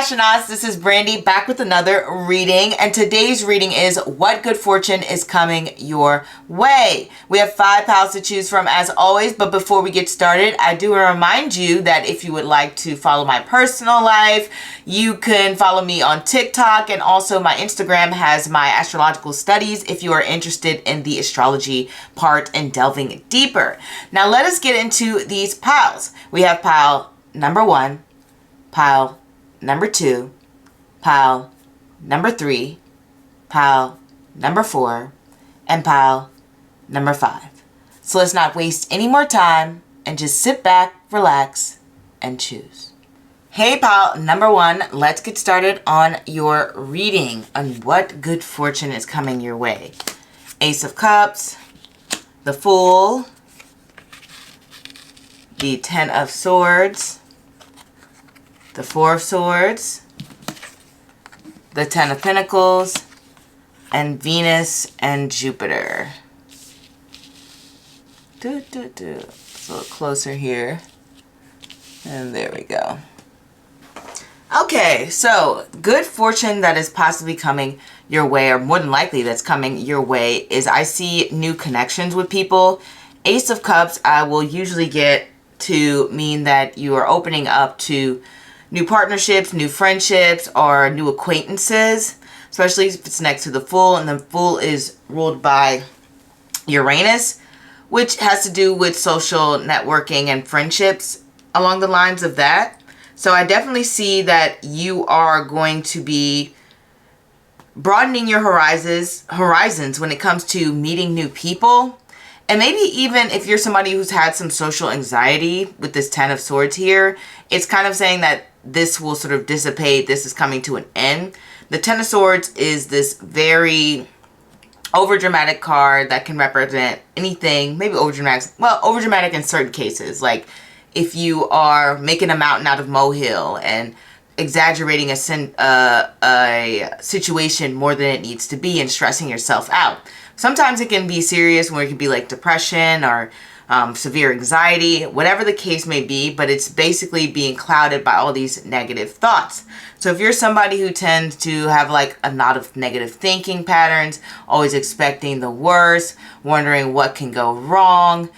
astronauts, this is Brandy back with another reading, and today's reading is what good fortune is coming your way. We have 5 piles to choose from as always, but before we get started, I do want to remind you that if you would like to follow my personal life, you can follow me on TikTok, and also my Instagram has my astrological studies if you are interested in the astrology part and delving deeper. Now let us get into these piles. We have pile number 1, pile number 2, pile number 3, pile number 4, and pile number 5. So let's not waste any more time and just sit back, relax, and choose. Hey pile number 1, let's get started on your reading on what good fortune is coming your way. Ace of Cups, the Fool, the 10 of Swords, the 4 of Swords, the 10 of Pentacles, and Venus and Jupiter. It's a little closer here. And there we go. Okay, so good fortune that is possibly coming your way, or more than likely that's coming your way, is I see new connections with people. Ace of Cups, I will usually get to mean that you are opening up to new partnerships, new friendships, or new acquaintances, especially if it's next to the Fool, and the Fool is ruled by Uranus, which has to do with social networking and friendships along the lines of that. So I definitely see that you are going to be broadening your horizons when it comes to meeting new people. And maybe even if you're somebody who's had some social anxiety with this 10 of Swords here, it's kind of saying that this will sort of dissipate. This is coming to an end. The 10 of Swords is this very overdramatic card that can represent anything, maybe overdramatic, well, overdramatic in certain cases. Like if you are making a mountain out of molehill and exaggerating a situation more than it needs to be and stressing yourself out. Sometimes it can be serious, where it can be like depression or severe anxiety, whatever the case may be, but it's basically being clouded by all these negative thoughts. So if you're somebody who tends to have like a lot of negative thinking patterns, always expecting the worst, wondering what can go wrong,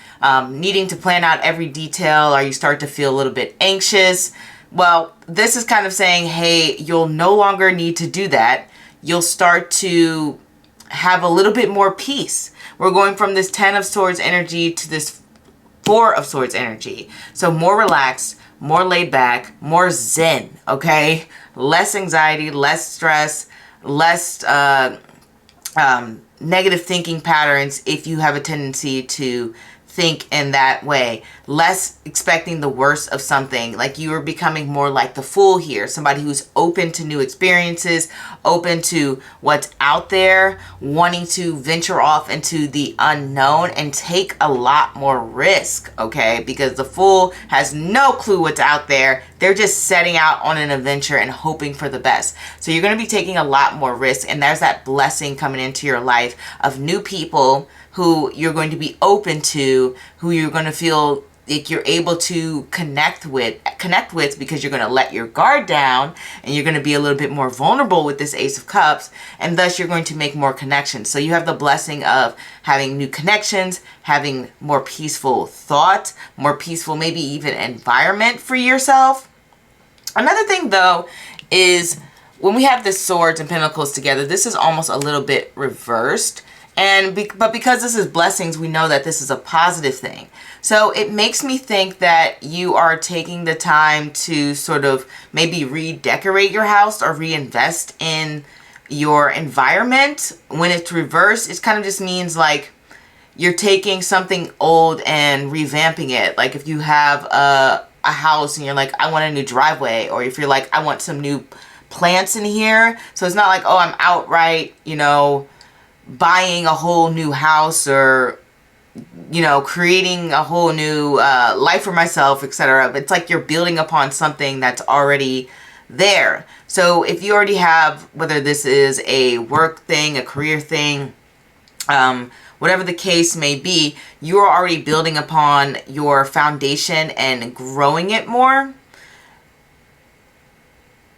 needing to plan out every detail, or you start to feel a little bit anxious, well, this is kind of saying, hey, you'll no longer need to do that. You'll start to have a little bit more peace. We're going from this 10 of Swords energy to this 4 of Swords energy. So more relaxed, more laid back, more zen, okay? Less anxiety, less stress, less negative thinking patterns if you have a tendency to think in that way. Less expecting the worst of something. Like you are becoming more like the Fool here. Somebody who's open to new experiences, open to what's out there, wanting to venture off into the unknown and take a lot more risk, okay? Because the Fool has no clue what's out there. They're just setting out on an adventure and hoping for the best. So you're going to be taking a lot more risk, and there's that blessing coming into your life of new people who you're going to be open to, who you're going to feel like you're able to connect with because you're going to let your guard down and you're going to be a little bit more vulnerable with this Ace of Cups, and thus you're going to make more connections. So you have the blessing of having new connections, having more peaceful thought, more peaceful maybe even environment for yourself. Another thing though is when we have the Swords and Pentacles together, this is almost a little bit reversed. But because this is blessings, we know that this is a positive thing. So it makes me think that you are taking the time to sort of maybe redecorate your house or reinvest in your environment. When it's reversed, it kind of just means like you're taking something old and revamping it. Like if you have a house and you're like, I want a new driveway, or if you're like, I want some new plants in here. So it's not like, oh, I'm outright, buying a whole new house, or creating a whole new life for myself, etc. But it's like you're building upon something that's already there. So if you already have, whether this is a work thing, a career thing, whatever the case may be, you are already building upon your foundation and growing it more.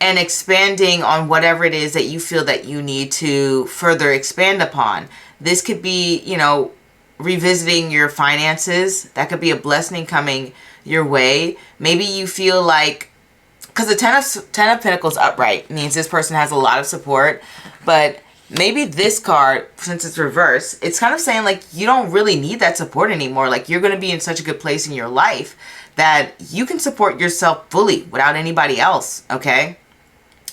and expanding on whatever it is that you feel that you need to further expand upon. This could be, you know, revisiting your finances. That could be a blessing coming your way. Maybe you feel like, because the ten of Pentacles upright means this person has a lot of support, but maybe this card, since it's reversed, it's kind of saying like you don't really need that support anymore. Like you're going to be in such a good place in your life that you can support yourself fully without anybody else, okay?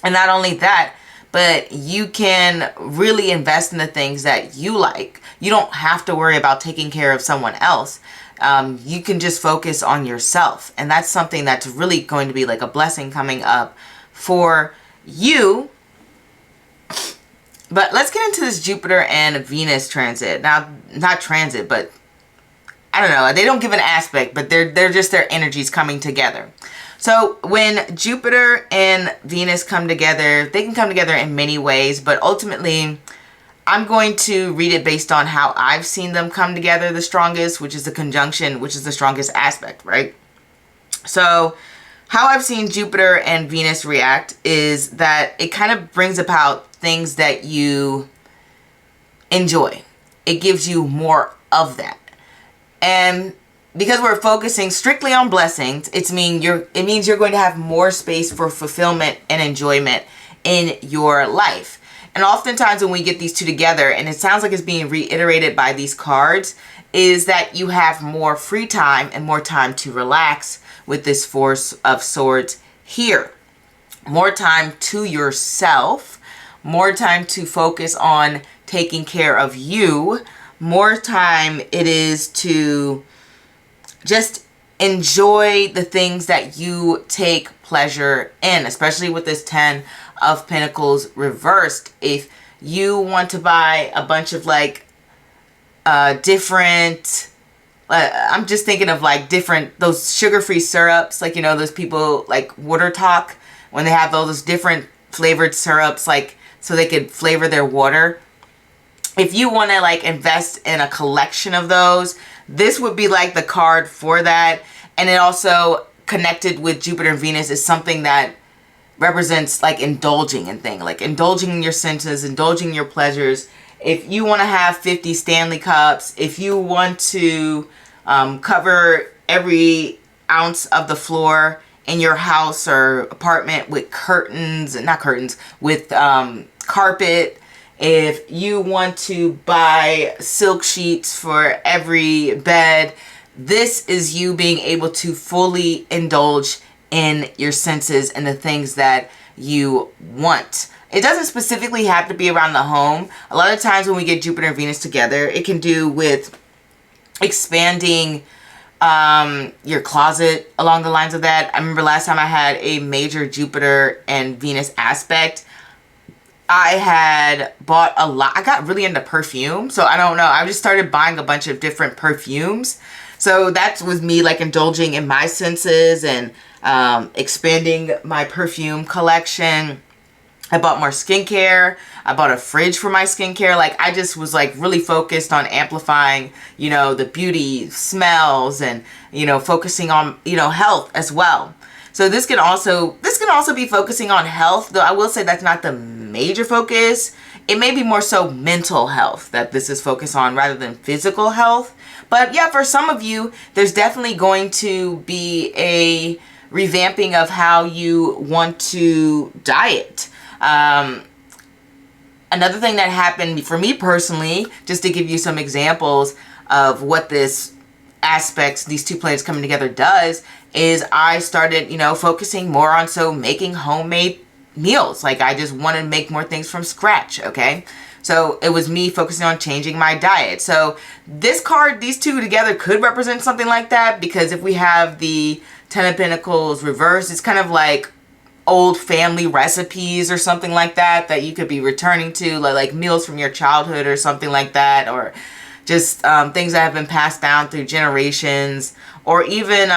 And not only that, but you can really invest in the things that you like. You don't have to worry about taking care of someone else. You can just focus on yourself. And that's something that's really going to be like a blessing coming up for you. But let's get into this Jupiter and Venus transit. Now, not transit, but I don't know. They don't give an aspect, but they're just their energies coming together. So when Jupiter and Venus come together, they can come together in many ways, but ultimately I'm going to read it based on how I've seen them come together the strongest, which is the conjunction, which is the strongest aspect, right? So how I've seen Jupiter and Venus react is that it kind of brings about things that you enjoy. It gives you more of that. And because we're focusing strictly on blessings, it means you're going to have more space for fulfillment and enjoyment in your life. And oftentimes when we get these two together, and it sounds like it's being reiterated by these cards, is that you have more free time and more time to relax with this Four of Swords here. More time to yourself, more time to focus on taking care of you, more time it is to just enjoy the things that you take pleasure in, especially with this 10 of Pentacles reversed. If you want to buy a bunch of like different, I'm just thinking of like different, those sugar-free syrups, like, you know, those people like Water Talk, when they have those different flavored syrups, like so they could flavor their water. If you want to like invest in a collection of those, this would be like the card for that. And it also connected with Jupiter and Venus is something that represents like indulging in things, like indulging in your senses, indulging in your pleasures. If you want to have 50 Stanley Cups, if you want to cover every ounce of the floor in your house or apartment with curtains, not curtains, with carpet, if you want to buy silk sheets for every bed, this is you being able to fully indulge in your senses and the things that you want. It doesn't specifically have to be around the home. A lot of times when we get Jupiter and Venus together, it can do with expanding your closet along the lines of that. I remember last time I had a major Jupiter and Venus aspect, I had bought a lot. I got really into perfume. So I don't know. I just started buying a bunch of different perfumes. So that was me like indulging in my senses and expanding my perfume collection. I bought more skincare. I bought a fridge for my skincare. Like I just was like really focused on amplifying, you know, the beauty, smells, and, you know, focusing on, you know, health as well. So this can also be focusing on health, though I will say that's not the major focus. It may be more so mental health that this is focused on rather than physical health. But yeah, for some of you, there's definitely going to be a revamping of how you want to diet. Another thing that happened for me personally, just to give you some examples of what this aspects, these two planets coming together does, is I started, you know, focusing more on making homemade meals. Like I just wanted to make more things from scratch, okay? So it was me focusing on changing my diet. So this card, these two together could represent something like that, because if we have the 10 of Pentacles reversed, it's kind of like old family recipes or something like that that you could be returning to, like meals from your childhood or something like that, or just things that have been passed down through generations, or even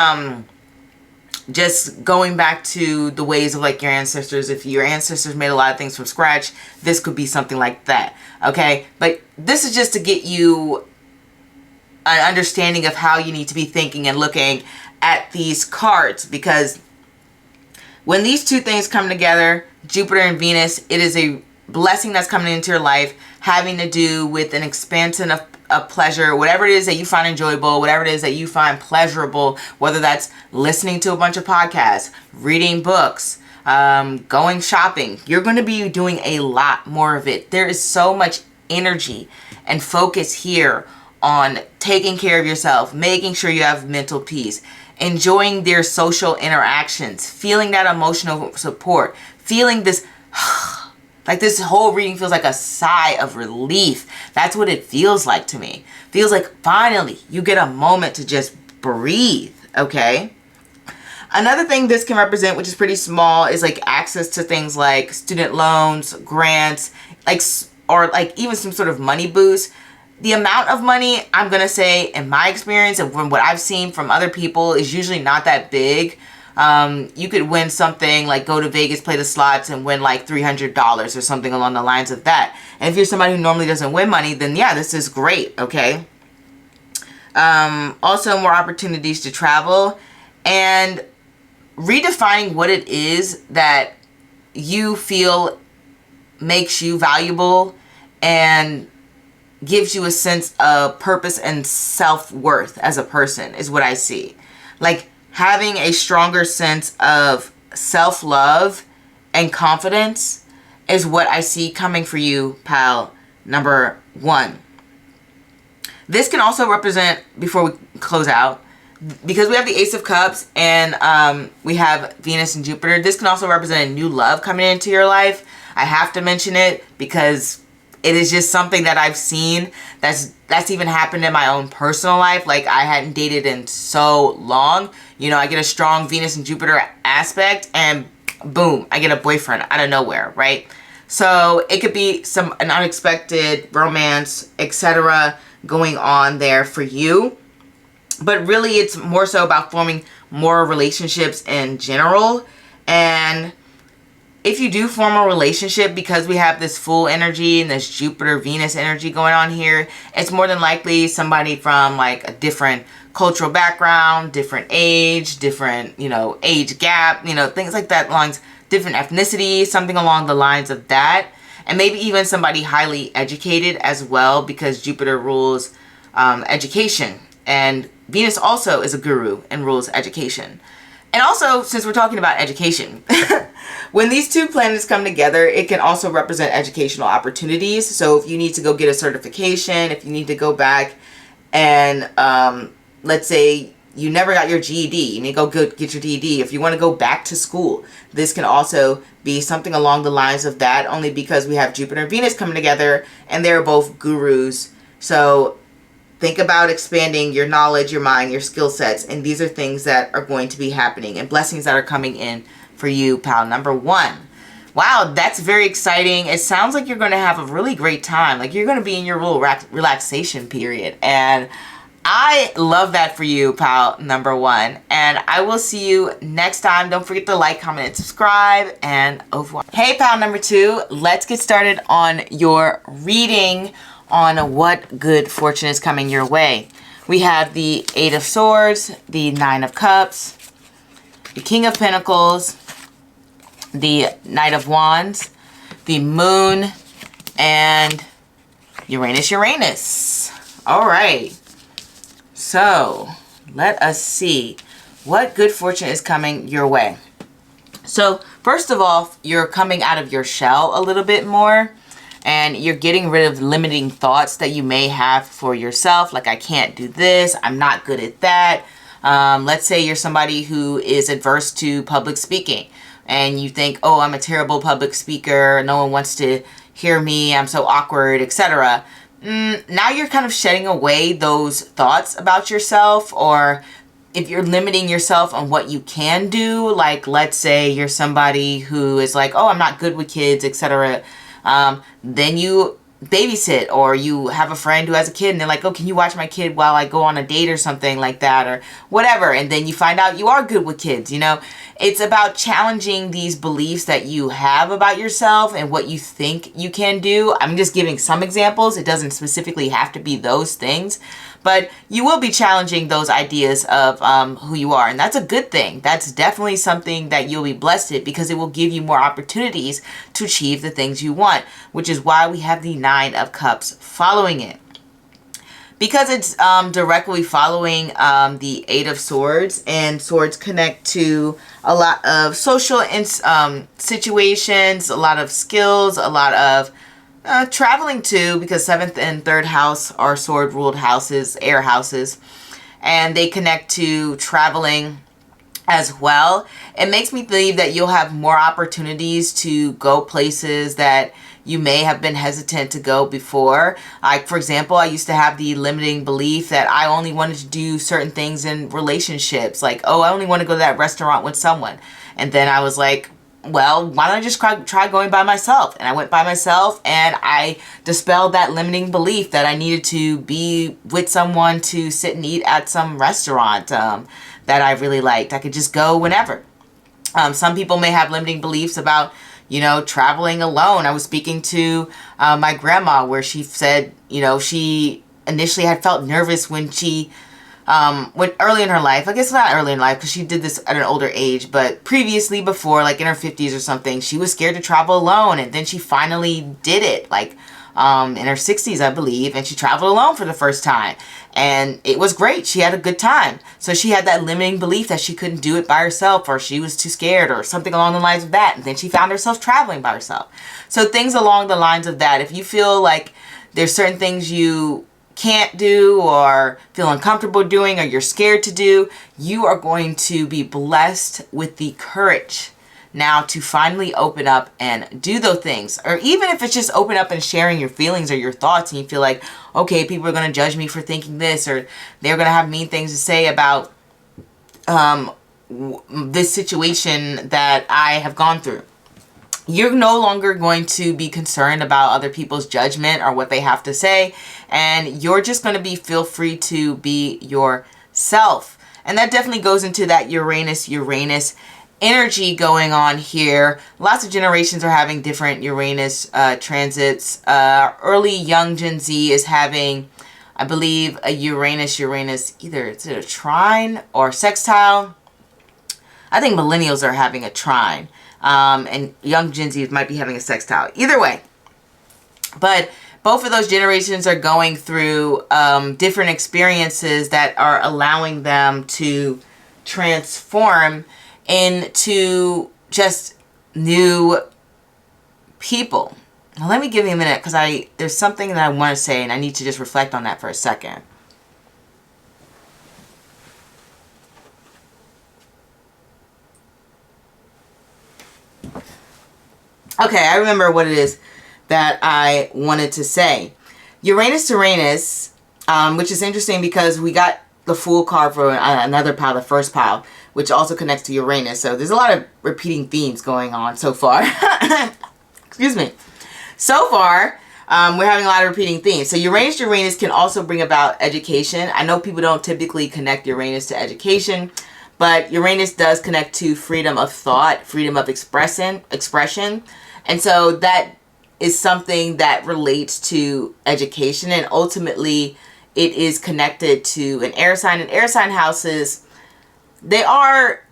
just going back to the ways of like your ancestors. If your ancestors made a lot of things from scratch, this could be something like that, okay? But this is just to get you an understanding of how you need to be thinking and looking at these cards, because When these two things come together, Jupiter and Venus, it is a blessing that's coming into your life, having to do with an expansion of pleasure, whatever it is that you find enjoyable, whatever it is that you find pleasurable, whether that's listening to a bunch of podcasts, reading books, going shopping. You're going to be doing a lot more of it. There is so much energy and focus here on taking care of yourself, making sure you have mental peace, enjoying their social interactions, feeling that emotional support, feeling this, like this whole reading feels like a sigh of relief. That's what it feels like to me. Feels like finally you get a moment to just breathe, okay? Another thing this can represent, which is pretty small, is like access to things like student loans, grants, like, or like even some sort of money boost. The amount of money, I'm going to say, in my experience and from what I've seen from other people, is usually not that big. You could win something like go to Vegas, play the slots, and win like $300 or something along the lines of that. And if you're somebody who normally doesn't win money, then yeah, this is great, okay? Also, more opportunities to travel and redefining what it is that you feel makes you valuable and gives you a sense of purpose and self-worth as a person is what I see. Like having a stronger sense of self-love and confidence is what I see coming for you, pal number 1. This can also represent, before we close out, because we have the Ace of Cups and we have Venus and Jupiter, this can also represent a new love coming into your life. I have to mention it because it is just something that I've seen that's even happened in my own personal life. Like I hadn't dated in so long. You know, I get a strong Venus and Jupiter aspect and boom, I get a boyfriend out of nowhere, right? So it could be an unexpected romance, etc. going on there for you. But really, it's more so about forming more relationships in general. And if you do form a relationship, because we have this full energy and this Jupiter-Venus energy going on here, it's more than likely somebody from like a different cultural background, different age, different, age gap, things like that, different ethnicity, something along the lines of that. And maybe even somebody highly educated as well, because Jupiter rules education. And Venus also is a guru and rules education. And also, since we're talking about education, when these two planets come together, it can also represent educational opportunities. So if you need to go get a certification, if you need to go back and, let's say you never got your GED, you need to go get your GED. If you want to go back to school, this can also be something along the lines of that, only because we have Jupiter and Venus coming together and they're both gurus. So think about expanding your knowledge, your mind, your skill sets. And these are things that are going to be happening and blessings that are coming in for you, pal number 1. Wow, that's very exciting. It sounds like you're going to have a really great time. Like you're going to be in your little relaxation period. And I love that for you, pal number 1. And I will see you next time. Don't forget to like, comment, and subscribe. And au revoir. Hey, pal number 2. Let's get started on your reading on what good fortune is coming your way. We have the 8 of Swords, the 9 of Cups, the King of Pentacles, the Knight of Wands, the Moon, and Uranus. All right. So let us see what good fortune is coming your way. So first of all, you're coming out of your shell a little bit more. And you're getting rid of limiting thoughts that you may have for yourself. Like, I can't do this. I'm not good at that. Let's say you're somebody who is adverse to public speaking. And you think, oh, I'm a terrible public speaker. No one wants to hear me. I'm so awkward, etc. Now you're kind of shedding away those thoughts about yourself. Or if you're limiting yourself on what you can do. Like, let's say you're somebody who is like, oh, I'm not good with kids, etc. Then you babysit, or you have a friend who has a kid and they're like, oh, can you watch my kid while I go on a date or something like that, or whatever. And then you find out you are good with kids. It's about challenging these beliefs that you have about yourself and what you think you can do. I'm just giving some examples. It doesn't specifically have to be those things, But you will be challenging those ideas of who you are. And that's a good thing. That's definitely something that you'll be blessed with, because it will give you more opportunities to achieve the things you want, which is why we have the Nine of Cups following it. Because it's directly following the Eight of Swords, and swords connect to a lot of social situations, a lot of skills, a lot of traveling too, because 7th and 3rd house are sword ruled houses, air houses, and they connect to traveling as well. It makes me believe that you'll have more opportunities to go places that you may have been hesitant to go before. Like, for example, I used to have the limiting belief that I only wanted to do certain things in relationships. Like, oh, I only want to go to that restaurant with someone. And then I was like, well, why don't I just try going by myself? And I went by myself, and I dispelled that limiting belief that I needed to be with someone to sit and eat at some restaurant that I really liked. I could just go whenever. Some people may have limiting beliefs about, you know, traveling alone. I was speaking to my grandma, where she said, you know, she initially had felt nervous when she when early in her life, I guess not early in life, because she did this at an older age, but previously, before, like in her 50s or something, she was scared to travel alone, and then she finally did it, like in her 60s, I believe, and she traveled alone for the first time, and it was great. She had a good time. So she had that limiting belief that she couldn't do it by herself, or she was too scared, or something along the lines of that, and then she found herself traveling by herself. So things along the lines of that. If you feel like there's certain things you can't do, or feel uncomfortable doing, or you're scared to do, you are going to be blessed with the courage now to finally open up and do those things. Or even if it's just open up and sharing your feelings or your thoughts, and you feel like, okay, people are going to judge me for thinking this, or they're going to have mean things to say about this situation that I have gone through. You're no longer going to be concerned about other people's judgment or what they have to say, and you're just going to feel free to be yourself. And that definitely goes into that Uranus energy going on here. Lots of generations are having different Uranus transits. Early young Gen Z is having, I believe, a Uranus, either it's a trine or sextile. I think millennials are having a trine. And young Gen Z might be having a sextile. Either way. But both of those generations are going through different experiences that are allowing them to transform into just new people. Now let me give you a minute, because there's something that I want to say, and I need to just reflect on that for a second. Okay, I remember what it is that I wanted to say. Uranus, which is interesting because we got the Fool card for another pile, the first pile, which also connects to Uranus. So there's a lot of repeating themes going on so far. Excuse me. So far, we're having a lot of repeating themes. So Uranus can also bring about education. I know people don't typically connect Uranus to education, but Uranus does connect to freedom of thought, freedom of expression. And so that is something that relates to education, and ultimately it is connected to an air sign. And air sign houses, they are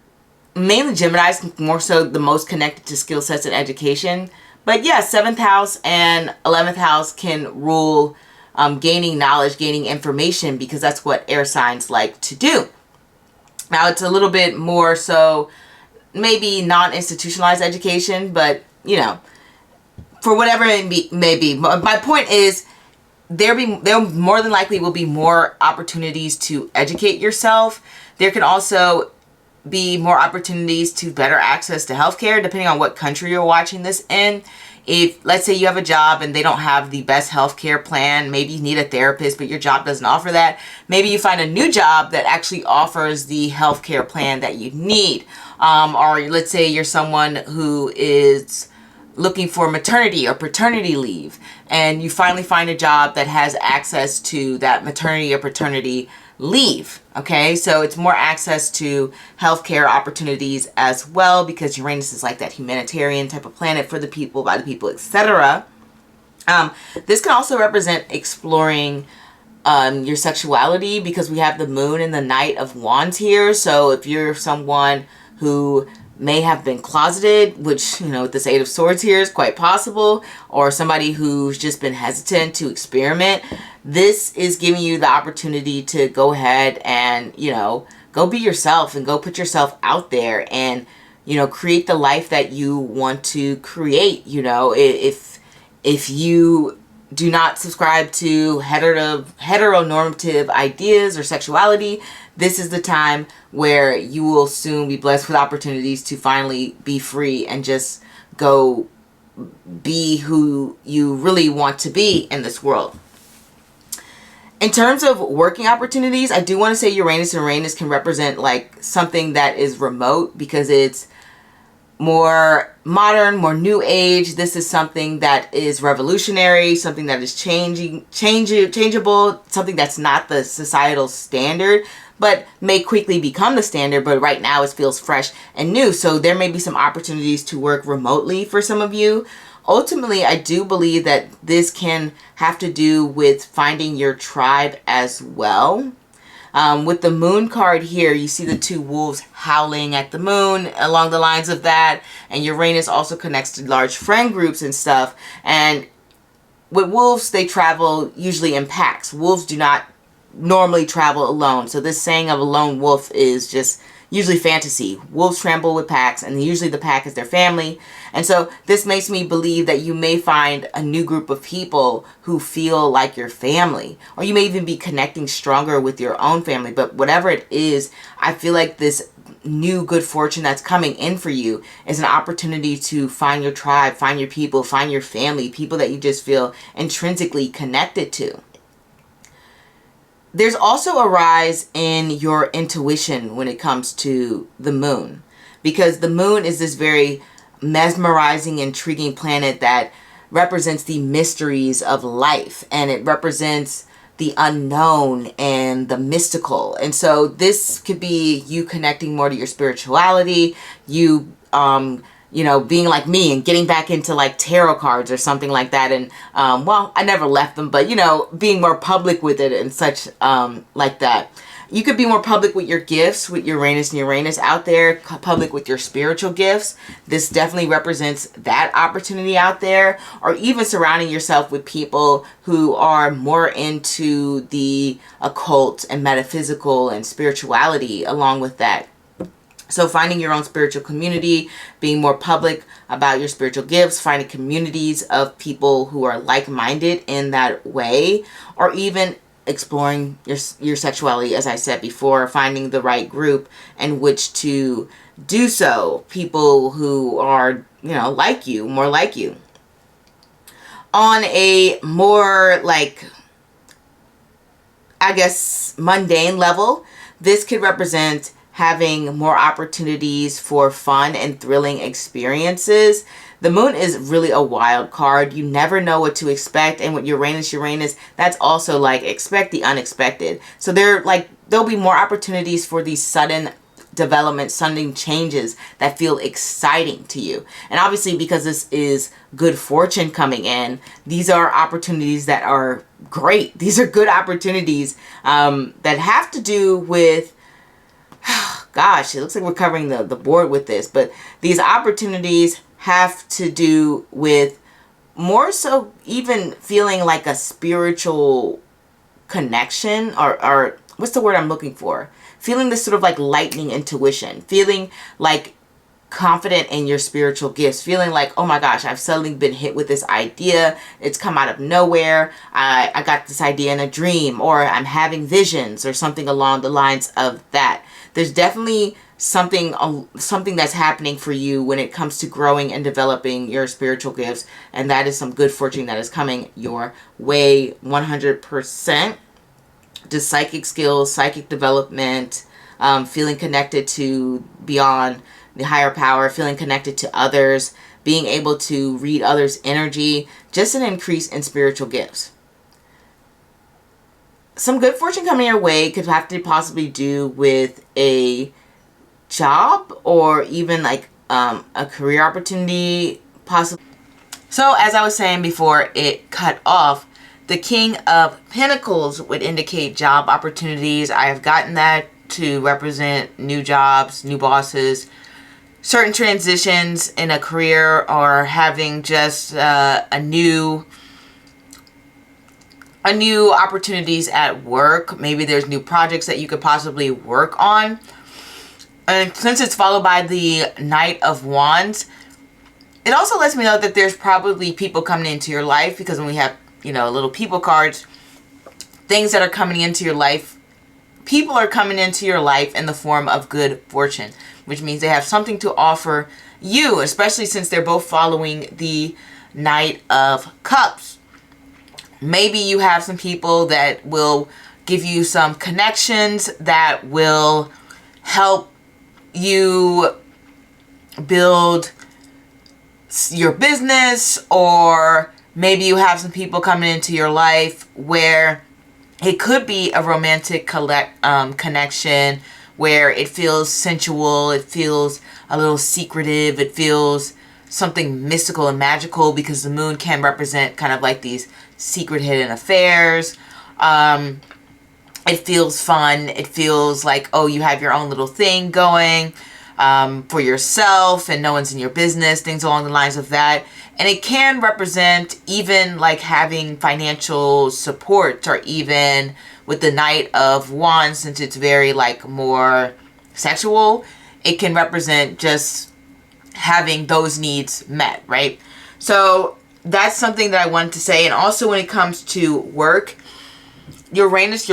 mainly Geminis, more so the most connected to skill sets and education. But yeah, 7th house and 11th house can rule gaining knowledge, gaining information, because that's what air signs like to do. Now it's a little bit more so maybe non-institutionalized education, but you know, for whatever it may be. My point is, there more than likely will be more opportunities to educate yourself. There can also be more opportunities to better access to healthcare, depending on what country you're watching this in. If, let's say, you have a job and they don't have the best healthcare plan, maybe you need a therapist, but your job doesn't offer that. Maybe you find a new job that actually offers the healthcare plan that you need. Or let's say you're someone who is looking for maternity or paternity leave, and you finally find a job that has access to that maternity or paternity leave. Okay, so it's more access to healthcare opportunities as well, because Uranus is like that humanitarian type of planet, for the people, by the people, etc. This can also represent exploring your sexuality, because we have the moon and the Knight of Wands here. So if you're someone who may have been closeted, which, you know, with this Eight of Swords here is quite possible, or somebody who's just been hesitant to experiment, this is giving you the opportunity to go ahead and, you know, go be yourself and go put yourself out there and, you know, create the life that you want to create. You know, if you do not subscribe to heteronormative ideas or sexuality, this is the time where you will soon be blessed with opportunities to finally be free and just go be who you really want to be in this world. In terms of working opportunities, I do want to say Uranus and Uranus can represent like something that is remote, because it's more modern, more new age. This is something that is revolutionary, something that is changeable, something that's not the societal standard, but may quickly become the standard. But right now it feels fresh and new. So there may be some opportunities to work remotely for some of you. Ultimately, I do believe that this can have to do with finding your tribe as well. With the moon card here, you see the two wolves howling at the moon along the lines of that. And Uranus also connects to large friend groups and stuff. And with wolves, they travel usually in packs. Wolves do not normally travel alone. So this saying of a lone wolf is just usually fantasy. Wolves travel with packs, and usually the pack is their family. And so this makes me believe that you may find a new group of people who feel like your family, or you may even be connecting stronger with your own family. But whatever it is, I feel like this new good fortune that's coming in for you is an opportunity to find your tribe, find your people, find your family, people that you just feel intrinsically connected to. There's also a rise in your intuition when it comes to the moon, because the moon is this very mesmerizing, intriguing planet that represents the mysteries of life, and it represents the unknown and the mystical. And so this could be you connecting more to your spirituality, you know, being like me and getting back into like tarot cards or something like that. And, well, I never left them, but, you know, being more public with it and such, like that. You could be more public with your gifts, with Uranus and Uranus out there, public with your spiritual gifts. This definitely represents that opportunity out there. Or even surrounding yourself with people who are more into the occult and metaphysical and spirituality along with that. So finding your own spiritual community, being more public about your spiritual gifts, finding communities of people who are like-minded in that way, or even exploring your sexuality, as I said before, finding the right group in which to do so. People who are, you know, like you, more like you. On a more, like, I guess, mundane level, this could represent having more opportunities for fun and thrilling experiences. The moon is really a wild card. You never know what to expect. And with Uranus, that's also like expect the unexpected. So there'll be more opportunities for these sudden developments, sudden changes that feel exciting to you. And obviously, because this is good fortune coming in, these are opportunities that are great. These are good opportunities that have to do with, gosh, it looks like we're covering the board with this, but these opportunities have to do with more so even feeling like a spiritual connection, or what's the word I'm looking for? Feeling this sort of like lightning intuition, feeling like confident in your spiritual gifts, feeling like, oh my gosh, I've suddenly been hit with this idea. It's come out of nowhere. I got this idea in a dream, or I'm having visions, or something along the lines of that. There's definitely something that's happening for you when it comes to growing and developing your spiritual gifts, and that is some good fortune that is coming your way 100%. To psychic skills, psychic development, feeling connected to beyond the higher power, feeling connected to others, being able to read others' energy, just an increase in spiritual gifts. Some good fortune coming your way could have to possibly do with a job, or even like a career opportunity, possibly. So as I was saying before it cut off, The King of Pentacles would indicate job opportunities. I have gotten that to represent new jobs, new bosses, certain transitions in a career, or having just a new opportunities at work. Maybe there's new projects that you could possibly work on. And since it's followed by the Knight of Wands, it also lets me know that there's probably people coming into your life, because when we have, you know, little people cards, things that are coming into your life, people are coming into your life in the form of good fortune, which means they have something to offer you, especially since they're both following the Knight of Cups. Maybe you have some people that will give you some connections that will help you build your business, or maybe you have some people coming into your life where it could be a romantic connection where it feels sensual, it feels a little secretive, it feels something mystical and magical, because the moon can represent kind of like these secret hidden affairs. It feels fun. It feels like, oh, you have your own little thing going for yourself and no one's in your business, things along the lines of that. And it can represent even like having financial support, or even with the Knight of Wands, since it's very like more sexual, it can represent just having those needs met, right? So that's something that I wanted to say. And also when it comes to work, Uranus,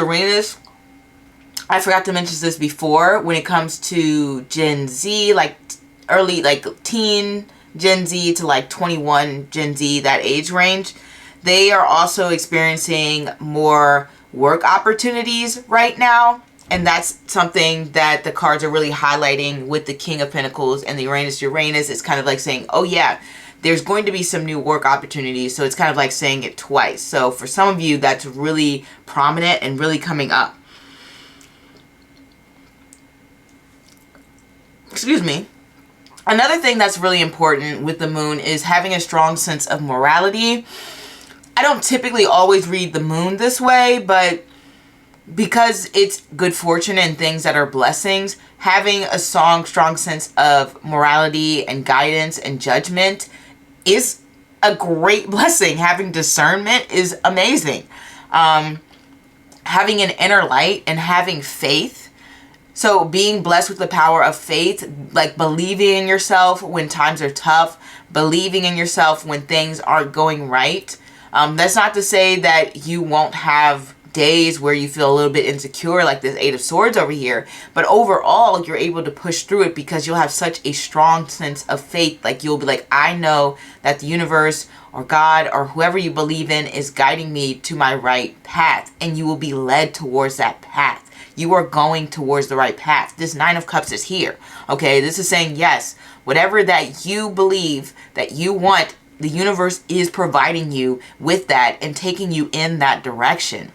I forgot to mention this before, when it comes to Gen Z, like early, like teen Gen Z to like 21 Gen Z, that age range, they are also experiencing more work opportunities right now. And that's something that the cards are really highlighting with the King of Pentacles and the Uranus. It's kind of like saying, oh yeah, there's going to be some new work opportunities. So it's kind of like saying it twice. So for some of you, that's really prominent and really coming up. Excuse me. Another thing that's really important with the moon is having a strong sense of morality. I don't typically always read the moon this way, but because it's good fortune and things that are blessings, having a strong sense of morality and guidance and judgment is a great blessing. Having discernment is amazing. Having an inner light and having faith. So being blessed with the power of faith, like believing in yourself when times are tough, believing in yourself when things aren't going right. That's not to say that you won't have days where you feel a little bit insecure, like this Eight of Swords over here, but overall you're able to push through it because you'll have such a strong sense of faith. Like you'll be like, I know that the universe or God or whoever you believe in is guiding me to my right path, and you will be led towards that path. You are going towards the right path. This Nine of Cups is here. Okay, this is saying yes, whatever that you believe that you want, the universe is providing you with that and taking you in that direction.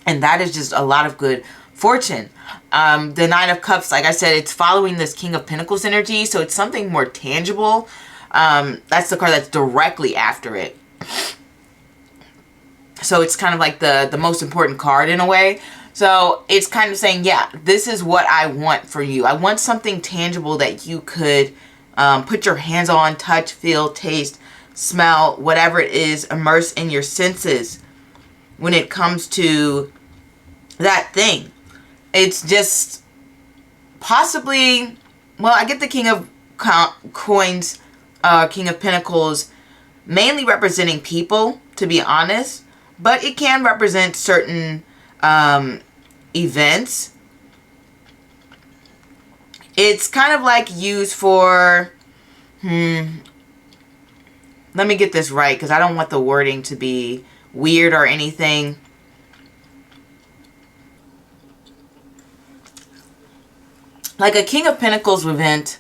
And that is just a lot of good fortune. The Nine of Cups, like I said, it's following this King of Pentacles energy. So it's something more tangible. That's the card that's directly after it. So it's kind of like the most important card in a way. So it's kind of saying, yeah, this is what I want for you. I want something tangible that you could put your hands on, touch, feel, taste, smell, whatever it is, immerse in your senses when it comes to that thing. It's just possibly, well, I get the King of Coins, King of Pentacles, mainly representing people, to be honest, but it can represent certain events. It's kind of like used for, let me get this right because I don't want the wording to be weird or anything. Like a King of Pentacles event,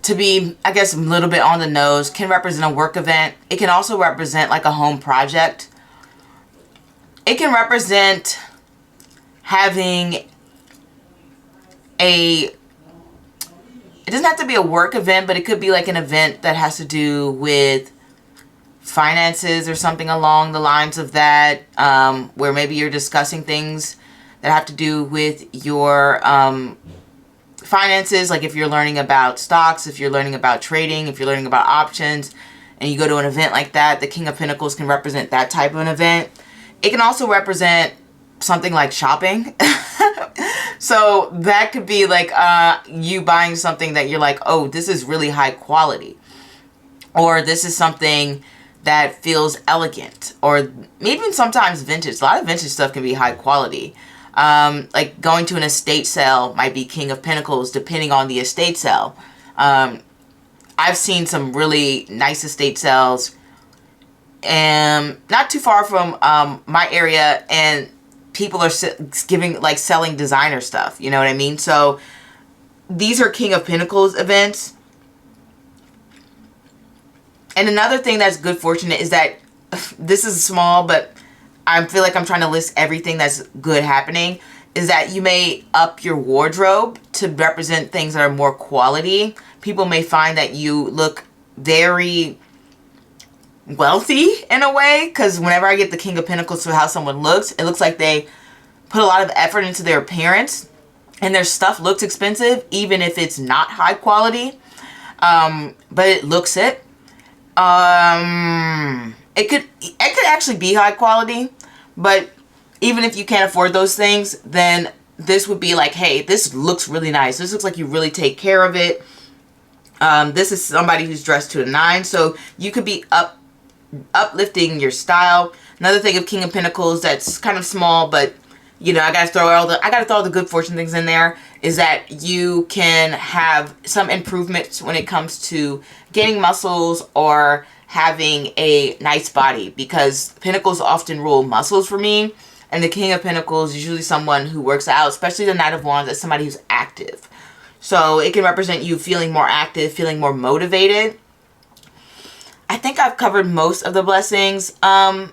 to be, I guess, a little bit on the nose, can represent a work event. It can also represent like a home project. It can represent having it doesn't have to be a work event, but it could be like an event that has to do with finances or something along the lines of that, where maybe you're discussing things that have to do with your finances, like if you're learning about stocks, if you're learning about trading, if you're learning about options, and you go to an event like that. The King of Pentacles can represent that type of an event. It can also represent something like shopping. So that could be like you buying something that you're like, oh, this is really high quality, or this is something that feels elegant, or maybe sometimes vintage. A lot of vintage stuff can be high quality. Like going to an estate sale might be King of Pentacles, depending on the estate sale. I've seen some really nice estate sales, and not too far from my area, and people are selling designer stuff. You know what I mean? So these are King of Pentacles events. And another thing that's good fortune is that this is small, but I feel like I'm trying to list everything that's good happening, is that you may up your wardrobe to represent things that are more quality. People may find that you look very wealthy in a way, because whenever I get the King of Pentacles for how someone looks, it looks like they put a lot of effort into their appearance, and their stuff looks expensive, even if it's not high quality. But it looks it. It could actually be high quality, but even if you can't afford those things, then this would be like, hey, this looks really nice. This looks like you really take care of it. This is somebody who's dressed to the nines, so you could be uplifting your style. Another thing of King of Pentacles that's kind of small, but you know, I gotta throw all the good fortune things in there, is that you can have some improvements when it comes to gaining muscles or having a nice body, because Pentacles often rule muscles for me, and the King of Pentacles is usually someone who works out, especially the Knight of Wands, as somebody who's active. So it can represent you feeling more active, feeling more motivated. I think I've covered most of the blessings. On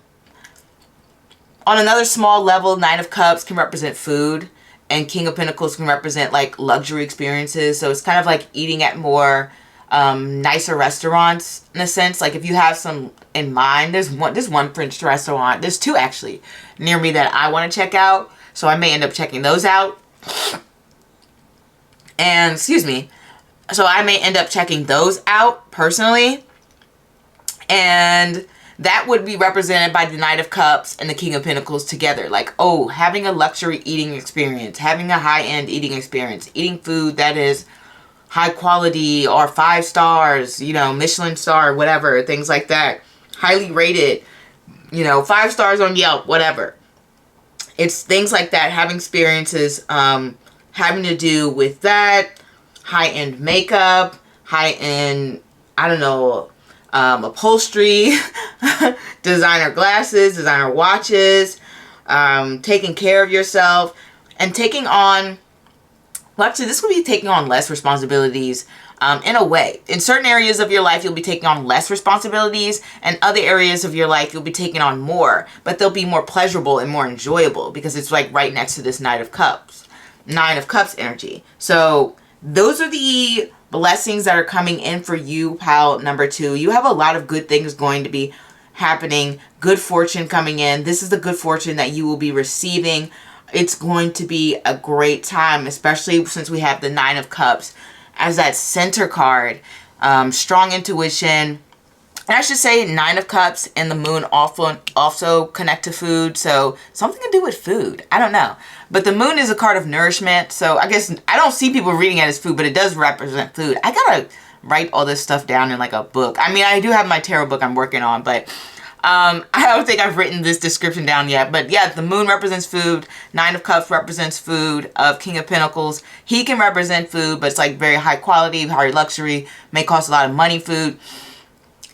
another small level, Knight of Cups can represent food, and King of Pentacles can represent like luxury experiences. So it's kind of like eating at more nicer restaurants in a sense. Like if you have some in mind, there's one French restaurant. There's two actually near me that I want to check out. So I may end up checking those out. And excuse me. So I may end up checking those out personally. And that would be represented by the Knight of Cups and the King of Pentacles together. Like, oh, having a luxury eating experience, having a high-end eating experience, eating food that is high quality or 5 stars, you know, Michelin star, whatever, things like that. Highly rated, you know, 5 stars on Yelp, whatever. It's things like that, having experiences having to do with that, high-end makeup, high-end, I don't know, upholstery, designer glasses, designer watches, taking care of yourself, and taking on, well, actually, this would be taking on less responsibilities in a way. In certain areas of your life, you'll be taking on less responsibilities, and other areas of your life, you'll be taking on more, but they'll be more pleasurable and more enjoyable, because it's like right next to this Nine of Cups energy. So those are the blessings that are coming in for you, pile number 2. You have a lot of good things going to be happening. Good fortune coming in. This is the good fortune that you will be receiving. It's going to be a great time, especially since we have the 9 of Cups as that center card. Strong intuition. And I should say 9 of Cups and the Moon also connect to food. So something to do with food. I don't know. But the Moon is a card of nourishment. So I guess I don't see people reading it as food, but it does represent food. I gotta write all this stuff down in like a book. I mean, I do have my tarot book I'm working on, but I don't think I've written this description down yet. But yeah, the Moon represents food. 9 of Cups represents food. King of Pentacles, he can represent food, but it's like very high quality, high luxury, may cost a lot of money food.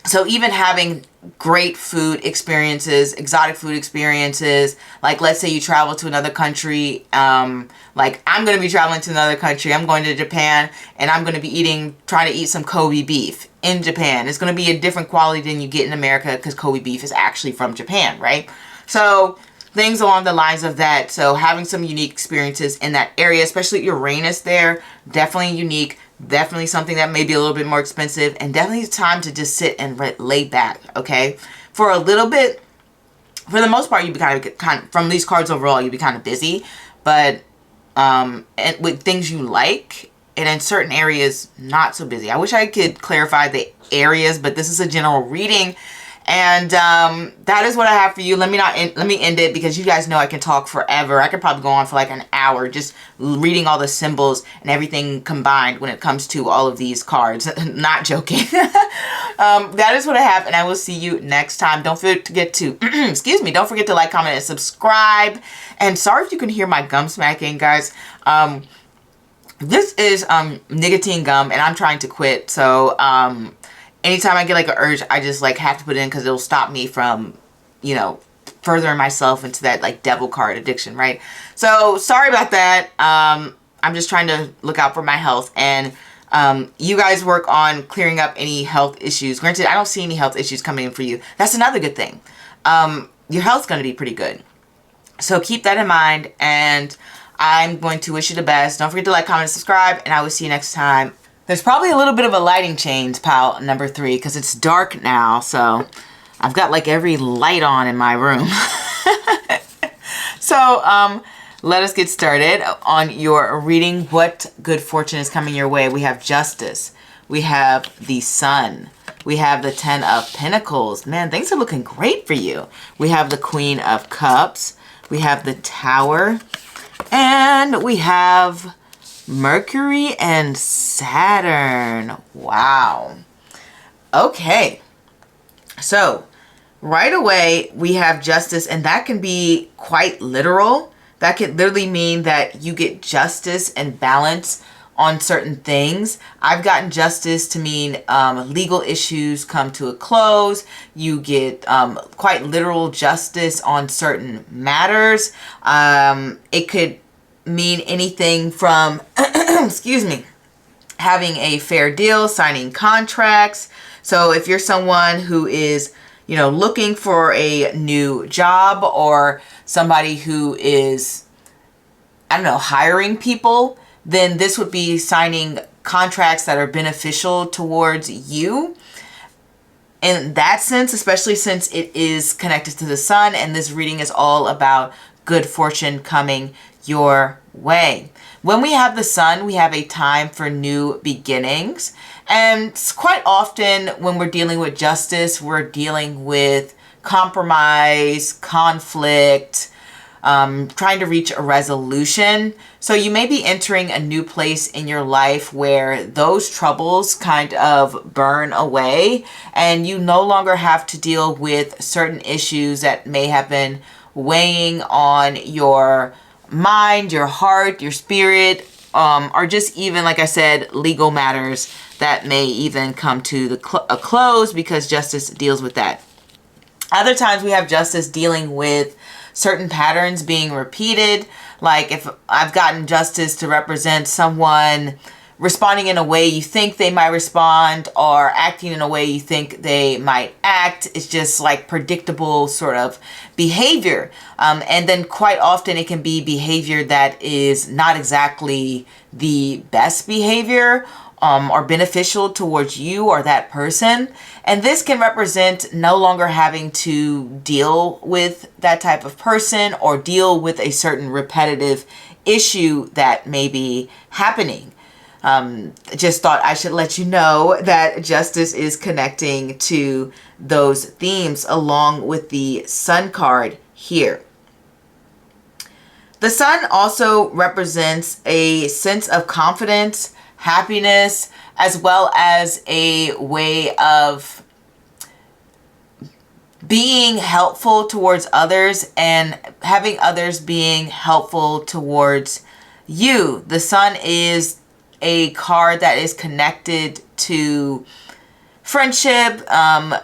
So even having great food experiences, exotic food experiences, like let's say you travel to another country, like I'm going to be traveling to another country, I'm going to Japan, and I'm going to be trying to eat some Kobe beef in Japan. It's going to be a different quality than you get in America, because Kobe beef is actually from Japan, right? So things along the lines of that. So having some unique experiences in that area, especially Uranus there, definitely unique. Definitely something that may be a little bit more expensive, and definitely time to just sit and lay back, okay? For a little bit, for the most part, you'd be kind of from these cards overall, you'd be kind of busy, but and with things you like, and in certain areas, not so busy. I wish I could clarify the areas, but this is a general reading. And that is what I have for you. Let me end it, because you guys know I can talk forever. I could probably go on for like an hour just reading all the symbols and everything combined when it comes to all of these cards. Not joking. That is what I have, and I will see you next time. Don't forget to excuse me. Don't forget to like, comment, and subscribe. And sorry if you can hear my gum smacking, guys. This is nicotine gum, and I'm trying to quit. So anytime I get like an urge, I just like have to put it in, because it'll stop me from, you know, furthering myself into that like devil card addiction, right? So sorry about that. I'm just trying to look out for my health, and you guys work on clearing up any health issues. Granted, I don't see any health issues coming in for you. That's another good thing. Your health's going to be pretty good. So keep that in mind, and I'm going to wish you the best. Don't forget to like, comment, and subscribe, and I will see you next time. There's probably a little bit of a lighting change, pal number 3, because it's dark now, so I've got like every light on in my room. So let us get started on your reading. What good fortune is coming your way? We have Justice. We have the Sun. We have the 10 of Pentacles. Man, things are looking great for you. We have the Queen of Cups. We have the Tower. And we have Mercury and Saturn. Wow. Okay. So right away we have Justice, and that can be quite literal. That could literally mean that you get justice and balance on certain things. I've gotten justice to mean legal issues come to a close. You get quite literal justice on certain matters. It could mean anything from excuse me, having a fair deal, signing contracts. So if you're someone who is, you know, looking for a new job, or somebody who is, I don't know, hiring people, then this would be signing contracts that are beneficial towards you. In that sense, especially since it is connected to the Sun, and this reading is all about good fortune coming your way. When we have the Sun, we have a time for new beginnings. And quite often when we're dealing with justice, we're dealing with compromise, conflict, trying to reach a resolution. So you may be entering a new place in your life where those troubles kind of burn away, and you no longer have to deal with certain issues that may have been weighing on your mind, your heart, your spirit, or just even, like I said, legal matters that may even come to a close, because justice deals with that. Other times we have justice dealing with certain patterns being repeated. Like if I've gotten justice to represent someone responding in a way you think they might respond, or acting in a way you think they might act. It's just like predictable sort of behavior. And then quite often it can be behavior that is not exactly the best behavior, or beneficial towards you or that person. And this can represent no longer having to deal with that type of person, or deal with a certain repetitive issue that may be happening. Just thought I should let you know that justice is connecting to those themes, along with the Sun card here. The Sun also represents a sense of confidence, happiness, as well as a way of being helpful towards others, and having others being helpful towards you. The Sun is a card that is connected to friendship,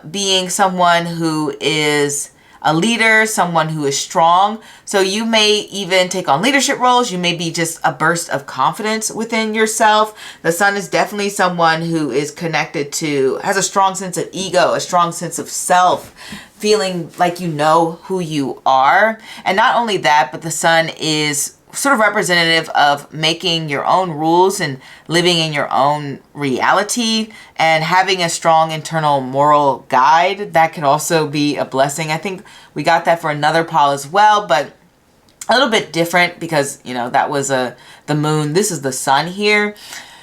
being someone who is a leader, someone who is strong. So you may even take on leadership roles. You may be just a burst of confidence within yourself. The Sun is definitely someone who is connected to, has a strong sense of ego, a strong sense of self, feeling like you know who you are. And not only that, but the Sun is sort of representative of making your own rules and living in your own reality and having a strong internal moral guide. That could also be a blessing. I think we got that for another pile as well, but a little bit different because, you know, that was the moon. This is the sun here.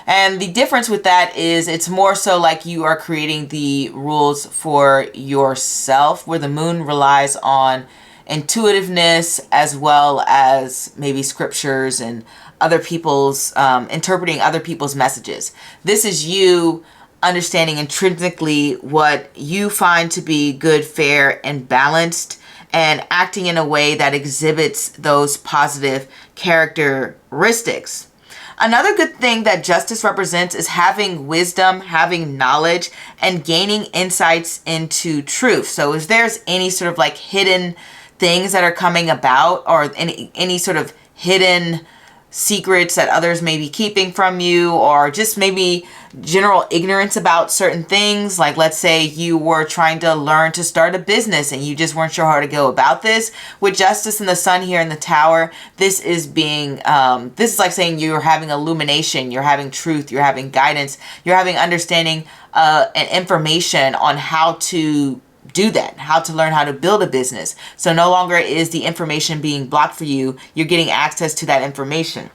And the difference with that is it's more so like you are creating the rules for yourself, where the moon relies on intuitiveness as well as maybe scriptures and other people's interpreting other people's messages. This is you understanding intrinsically what you find to be good, fair, and balanced, and acting in a way that exhibits those positive characteristics. Another good thing that justice represents is having wisdom, having knowledge, and gaining insights into truth. So if there's any sort of like hidden things that are coming about, or any sort of hidden secrets that others may be keeping from you, or just maybe general ignorance about certain things, like let's say you were trying to learn to start a business and you just weren't sure how to go about this. With justice and the sun here in the tower, this is being this is like saying you're having illumination, you're having truth, you're having guidance, you're having understanding and information on how to do that, how to learn how to build a business. So no longer is the information being blocked for you. You're getting access to that information.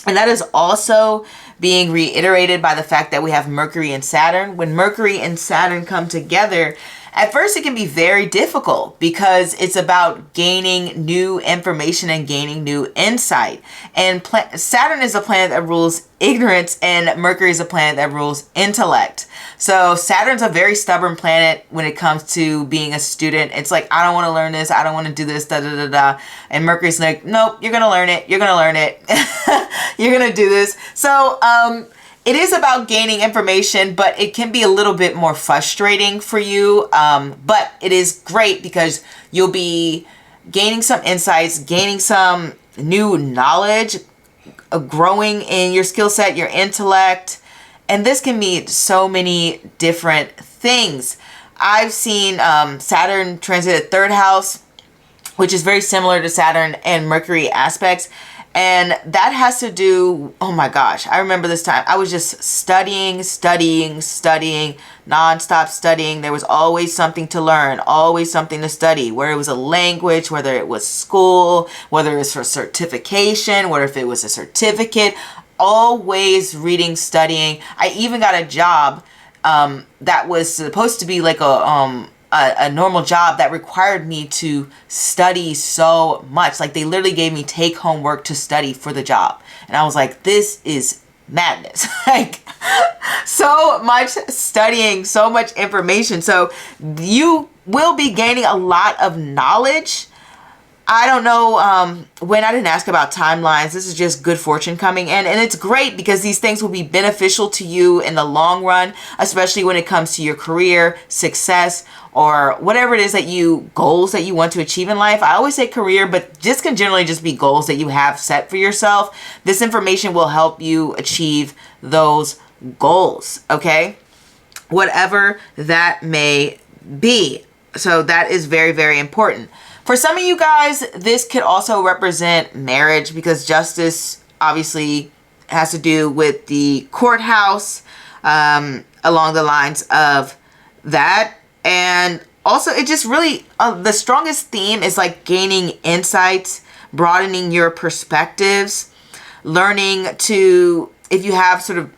And that is also being reiterated by the fact that we have Mercury and Saturn. When Mercury and Saturn come together, at first it can be very difficult because it's about gaining new information and gaining new insight. And Saturn is a planet that rules ignorance, and Mercury is a planet that rules intellect. So Saturn's a very stubborn planet when it comes to being a student. It's like, I don't want to learn this. I don't want to do this, da da da da. And Mercury's like, nope, you're going to learn it. You're going to learn it. You're going to do this. So, it is about gaining information, but it can be a little bit more frustrating for you. But it is great because you'll be gaining some insights, gaining some new knowledge, growing in your skill set, your intellect. And this can mean so many different things. I've seen Saturn transit at third house, which is very similar to Saturn and Mercury aspects. And that has to do, oh my gosh, I remember this time. I was just studying, nonstop studying. There was always something to learn, always something to study, whether it was a language, whether it was school, whether it was for certification, whether if it was a certificate, always reading, studying. I even got a job that was supposed to be like a normal job that required me to study so much. Like they literally gave me take home work to study for the job. And I was like, this is madness. Like so much studying, so much information. So you will be gaining a lot of knowledge. I don't know when. I didn't ask about timelines. This is just good fortune coming in. And it's great because these things will be beneficial to you in the long run, especially when it comes to your career, success, or whatever it is that goals that you want to achieve in life. I always say career, but just can generally just be goals that you have set for yourself. This information will help you achieve those goals, okay? Whatever that may be. So that is very, very important. For some of you guys, this could also represent marriage because justice obviously has to do with the courthouse, along the lines of that. And also it just really, the strongest theme is like gaining insights, broadening your perspectives, learning to, if you have sort of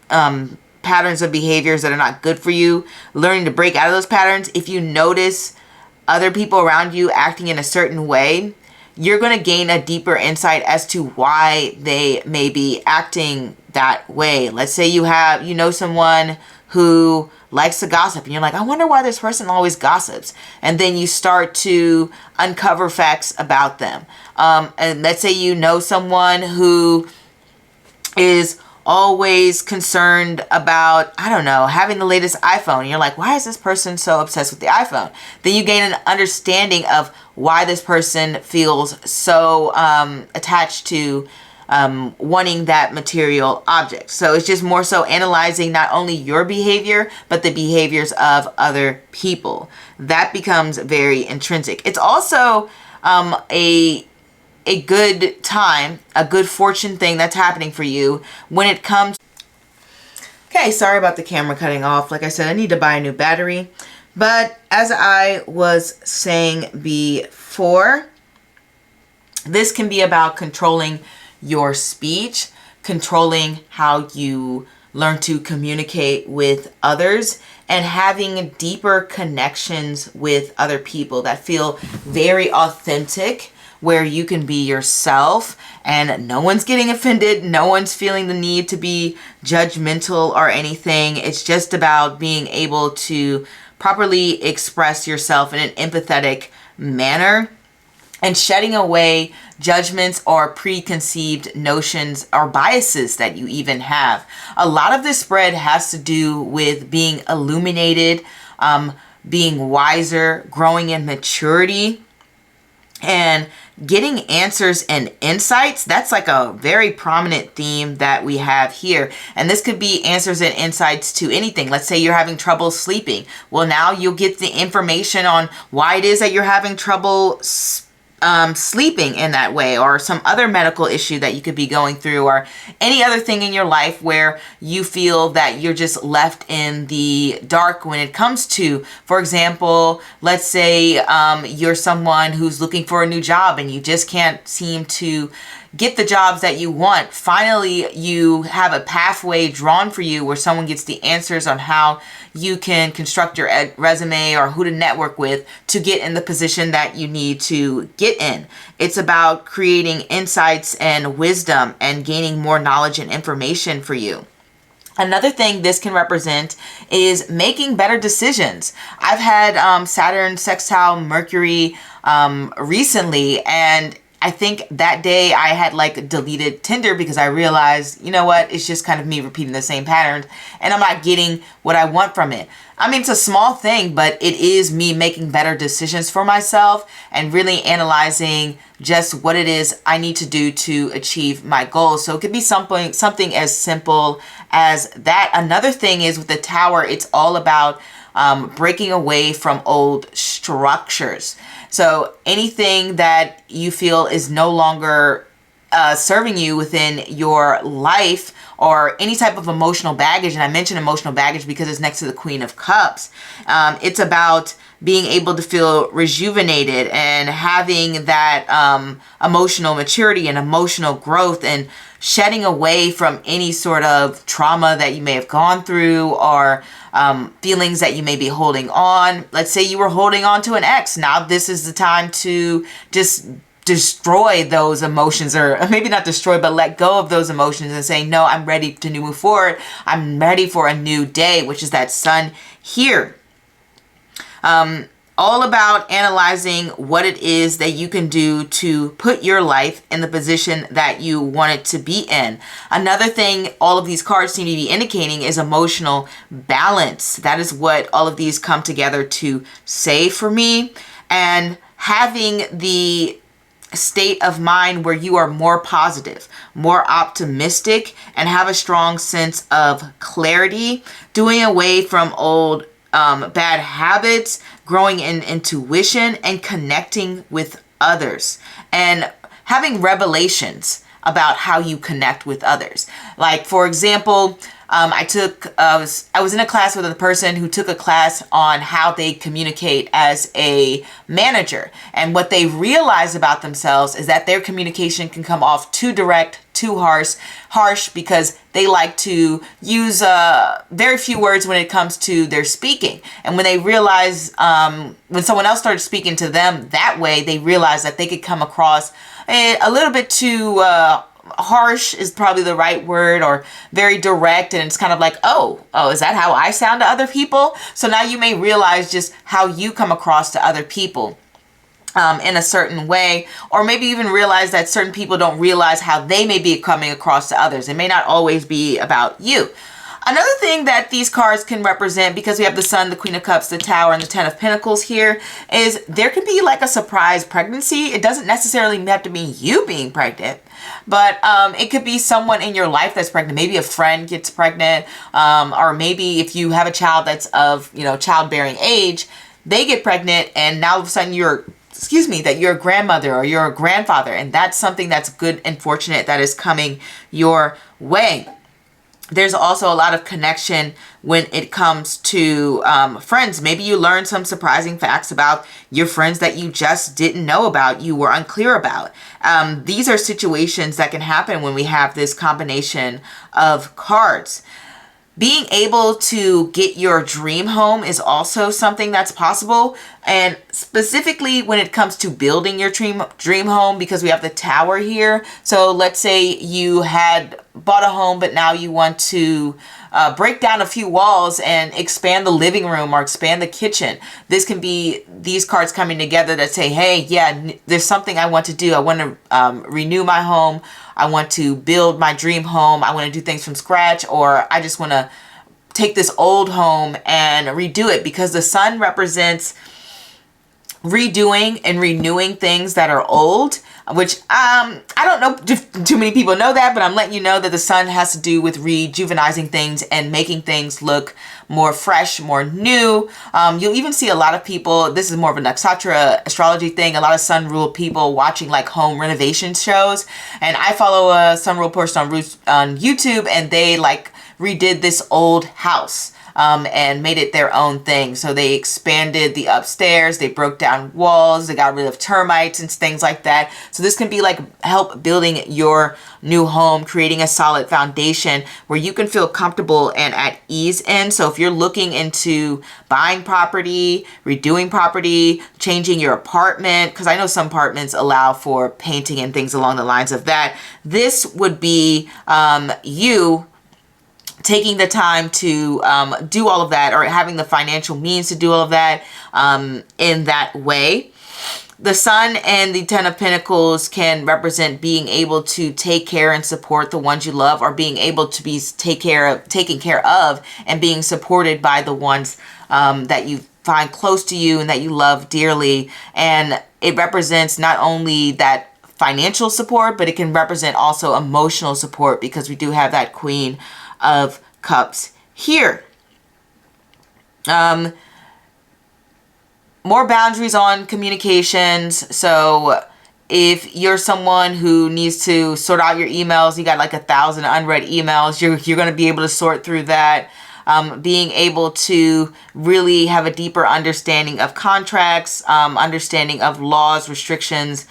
patterns of behaviors that are not good for you, learning to break out of those patterns. If you notice other people around you acting in a certain way, you're going to gain a deeper insight as to why they may be acting that way. Let's say you know someone who likes to gossip and you're like, I wonder why this person always gossips. And then you start to uncover facts about them. And let's say you know someone who is always concerned about, I don't know, having the latest iPhone. And you're like, why is this person so obsessed with the iPhone? Then you gain an understanding of why this person feels so attached to wanting that material object. So it's just more so analyzing not only your behavior, but the behaviors of other people. That becomes very intrinsic. It's also a a good time, a good fortune thing that's happening for you when it comes. Okay, sorry about the camera cutting off. Like I said, I need to buy a new battery. But as I was saying before, this can be about controlling your speech, controlling how you learn to communicate with others, and having deeper connections with other people that feel very authentic, where you can be yourself and no one's getting offended. No one's feeling the need to be judgmental or anything. It's just about being able to properly express yourself in an empathetic manner and shedding away judgments or preconceived notions or biases that you even have. A lot of this spread has to do with being illuminated, being wiser, growing in maturity, and getting answers and insights. That's like a very prominent theme that we have here. And this could be answers and insights to anything. Let's say you're having trouble sleeping. Well, now you'll get the information on why it is that you're having trouble sleeping in that way, or some other medical issue that you could be going through, or any other thing in your life where you feel that you're just left in the dark when it comes to, for example, let's say you're someone who's looking for a new job and you just can't seem to get the jobs that you want. Finally, you have a pathway drawn for you where someone gets the answers on how you can construct your resume or who to network with to get in the position that you need to get in. It's about creating insights and wisdom and gaining more knowledge and information for you. Another thing this can represent is making better decisions. I've had Saturn sextile Mercury recently, and I think that day I had like deleted Tinder because I realized, you know what, it's just kind of me repeating the same patterns and I'm not getting what I want from it. I mean, it's a small thing, but it is me making better decisions for myself and really analyzing just what it is I need to do to achieve my goals. So it could be something as simple as that. Another thing is with the Tower, it's all about breaking away from old structures. So anything that you feel is no longer serving you within your life, or any type of emotional baggage, and I mention emotional baggage because it's next to the Queen of Cups. It's about being able to feel rejuvenated and having that emotional maturity and emotional growth, and shedding away from any sort of trauma that you may have gone through, or feelings that you may be holding on. Let's say you were holding on to an ex. Now this is the time to just destroy those emotions, or maybe not destroy, but let go of those emotions and say, no, I'm ready to move forward. I'm ready for a new day, which is that Sun here. All about analyzing what it is that you can do to put your life in the position that you want it to be in. Another thing all of these cards seem to be indicating is emotional balance. That is what all of these come together to say for me. And having the state of mind where you are more positive, more optimistic, and have a strong sense of clarity, doing away from old bad habits, growing in intuition, and connecting with others, and having revelations about how you connect with others. Like, for example, I was in a class with a person who took a class on how they communicate as a manager. And what they realize about themselves is that their communication can come off too direct, too harsh, because they like to use very few words when it comes to their speaking. And when they realize, when someone else started speaking to them that way, they realized that they could come across a little bit too harsh is probably the right word, or very direct, and it's kind of like, oh, is that how I sound to other people? So now you may realize just how you come across to other people in a certain way, or maybe even realize that certain people don't realize how they may be coming across to others. It may not always be about you. Another thing that these cards can represent, because we have the Sun, the Queen of Cups, the Tower, and the Ten of Pentacles here, is there can be like a surprise pregnancy. It doesn't necessarily have to mean you being pregnant, but it could be someone in your life that's pregnant. Maybe a friend gets pregnant, or maybe if you have a child that's of, childbearing age, they get pregnant, and now all of a sudden you're excuse me, that you're a grandmother or you're a grandfather, and that's something that's good and fortunate that is coming your way. There's also a lot of connection when it comes to friends. Maybe you learned some surprising facts about your friends that you just didn't know about, you were unclear about. These are situations that can happen when we have this combination of cards. Being able to get your dream home is also something that's possible. And specifically when it comes to building your dream home, because we have the Tower here. So let's say you had bought a home, but now you want to break down a few walls and expand the living room or expand the kitchen. This can be these cards coming together that say, hey, yeah, there's something I want to do. I want to renew my home. I want to build my dream home. I want to do things from scratch, or I just want to take this old home and redo it, because the Sun represents redoing and renewing things that are old, which I don't know if too many people know that, but I'm letting you know that the Sun has to do with rejuvenizing things and making things look more fresh, more new. You'll even see a lot of people, this is more of a nakshatra astrology thing, a lot of Sun ruled people watching like home renovation shows. And I follow a Sun ruled person on YouTube, and they like redid this old house. And made it their own thing. So they expanded the upstairs, they broke down walls, they got rid of termites and things like that. So this can be like help building your new home, creating a solid foundation where you can feel comfortable and at ease in. So if you're looking into buying property, redoing property, changing your apartment, because I know some apartments allow for painting and things along the lines of that, this would be you taking the time to do all of that, or having the financial means to do all of that in that way. The Sun and the Ten of Pentacles can represent being able to take care and support the ones you love, or being able to be taken care of and being supported by the ones that you find close to you and that you love dearly. And it represents not only that financial support, but it can represent also emotional support, because we do have that Queen of Cups here. More boundaries on communications. So if you're someone who needs to sort out your emails, you got like 1,000 unread emails, you're going to be able to sort through that. Being able to really have a deeper understanding of contracts, understanding of laws, restrictions,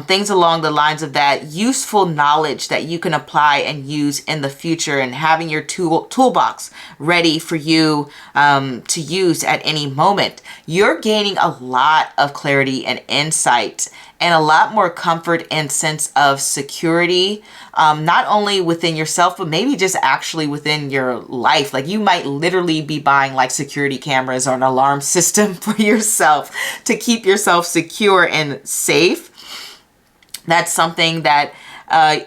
things along the lines of that, useful knowledge that you can apply and use in the future, and having your toolbox ready for you to use at any moment. You're gaining a lot of clarity and insight, and a lot more comfort and sense of security, not only within yourself, but maybe just actually within your life. Like you might literally be buying like security cameras or an alarm system for yourself to keep yourself secure and safe. That's something that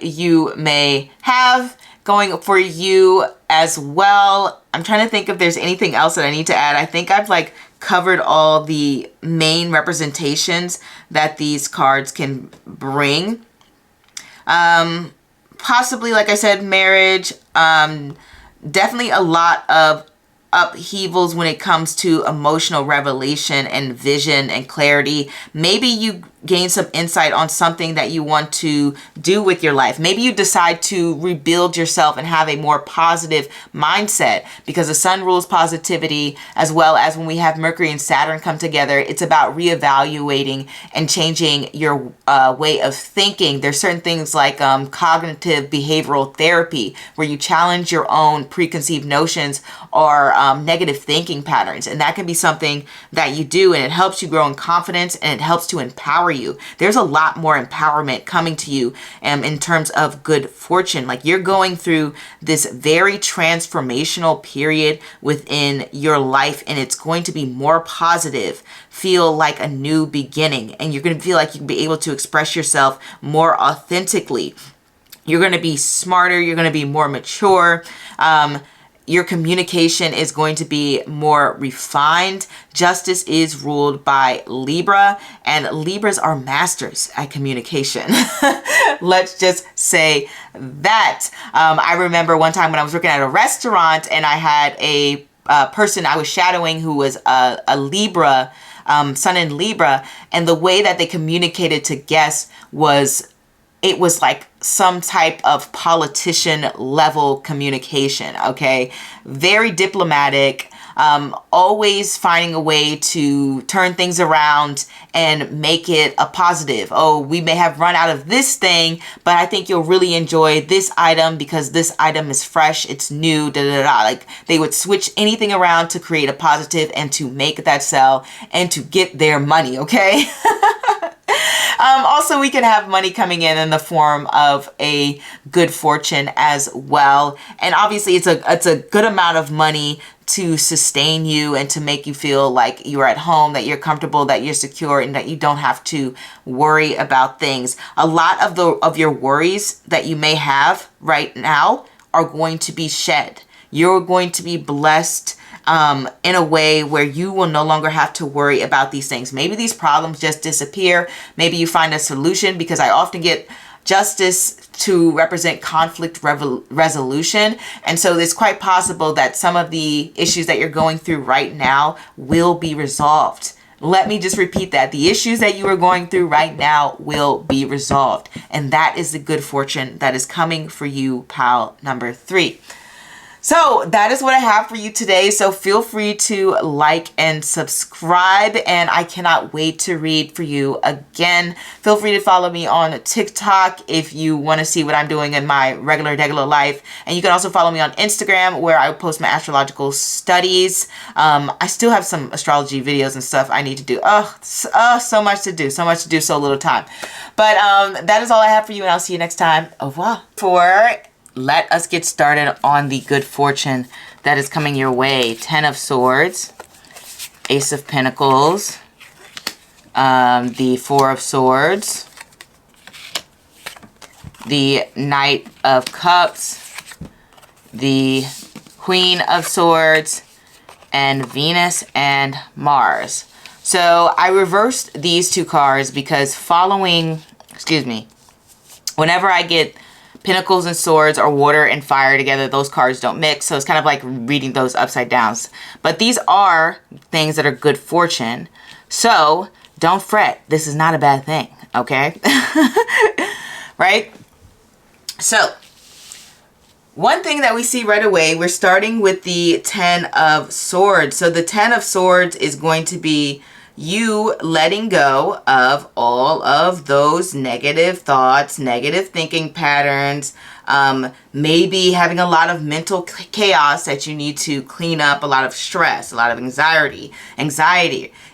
you may have going for you as well. I'm trying to think if there's anything else that I need to add. I think I've like covered all the main representations that these cards can bring. Possibly, like I said, marriage, definitely a lot of upheavals when it comes to emotional revelation and vision and clarity. Maybe you gain some insight on something that you want to do with your life. Maybe you decide to rebuild yourself and have a more positive mindset, because the Sun rules positivity, as well as when we have Mercury and Saturn come together, it's about reevaluating and changing your way of thinking. There's certain things like cognitive behavioral therapy, where you challenge your own preconceived notions or negative thinking patterns. And that can be something that you do, and it helps you grow in confidence, and it helps to empower you. There's a lot more empowerment coming to you in terms of good fortune. Like you're going through this very transformational period within your life, and it's going to be more positive, feel like a new beginning, and you're going to feel like you can be able to express yourself more authentically. You're going to be smarter. You're going to be more mature. Your communication is going to be more refined. Justice is ruled by Libra, and Libras are masters at communication. Let's just say that. I remember one time when I was working at a restaurant, and I had a person I was shadowing who was a Libra Sun in Libra, and the way that they communicated to guests was, it was like some type of politician level communication, okay? Very diplomatic, always finding a way to turn things around and make it a positive. Oh, we may have run out of this thing, but I think you'll really enjoy this item because this item is fresh, it's new, da da da. Like, they would switch anything around to create a positive and to make that sell and to get their money, okay? Also, we can have money coming in the form of a good fortune as well. And obviously, it's a good amount of money to sustain you and to make you feel like you're at home, that you're comfortable, that you're secure, and that you don't have to worry about things. A lot of your worries that you may have right now are going to be shed. You're going to be blessed in a way where you will no longer have to worry about these things. Maybe these problems just disappear. Maybe you find a solution, because I often get justice to represent conflict resolution. And so it's quite possible that some of the issues that you're going through right now will be resolved. Let me just repeat that. The issues that you are going through right now will be resolved. And that is the good fortune that is coming for you, pile number 3. So that is what I have for you today. So feel free to like and subscribe, and I cannot wait to read for you again. Feel free to follow me on TikTok if you want to see what I'm doing in my regular life. And you can also follow me on Instagram, where I post my astrological studies. I still have some astrology videos and stuff I need to do. So much to do, so little time. But that is all I have for you, and I'll see you next time. Au revoir. Let us get started on the good fortune that is coming your way. 10 of Swords, Ace of Pentacles, the 4 of Swords, the Knight of Cups, the Queen of Swords, and Venus and Mars. So I reversed these 2 cards because whenever I get Pentacles and Swords or water and fire together, those cards don't mix. So it's kind of like reading those upside down. But these are things that are good fortune. So don't fret. This is not a bad thing. Okay? Right? So one thing that we see right away, we're starting with the 10 of Swords. So the 10 of Swords is going to be you letting go of all of those negative thoughts, negative thinking patterns, maybe having a lot of mental chaos that you need to clean up, a lot of stress, a lot of anxiety.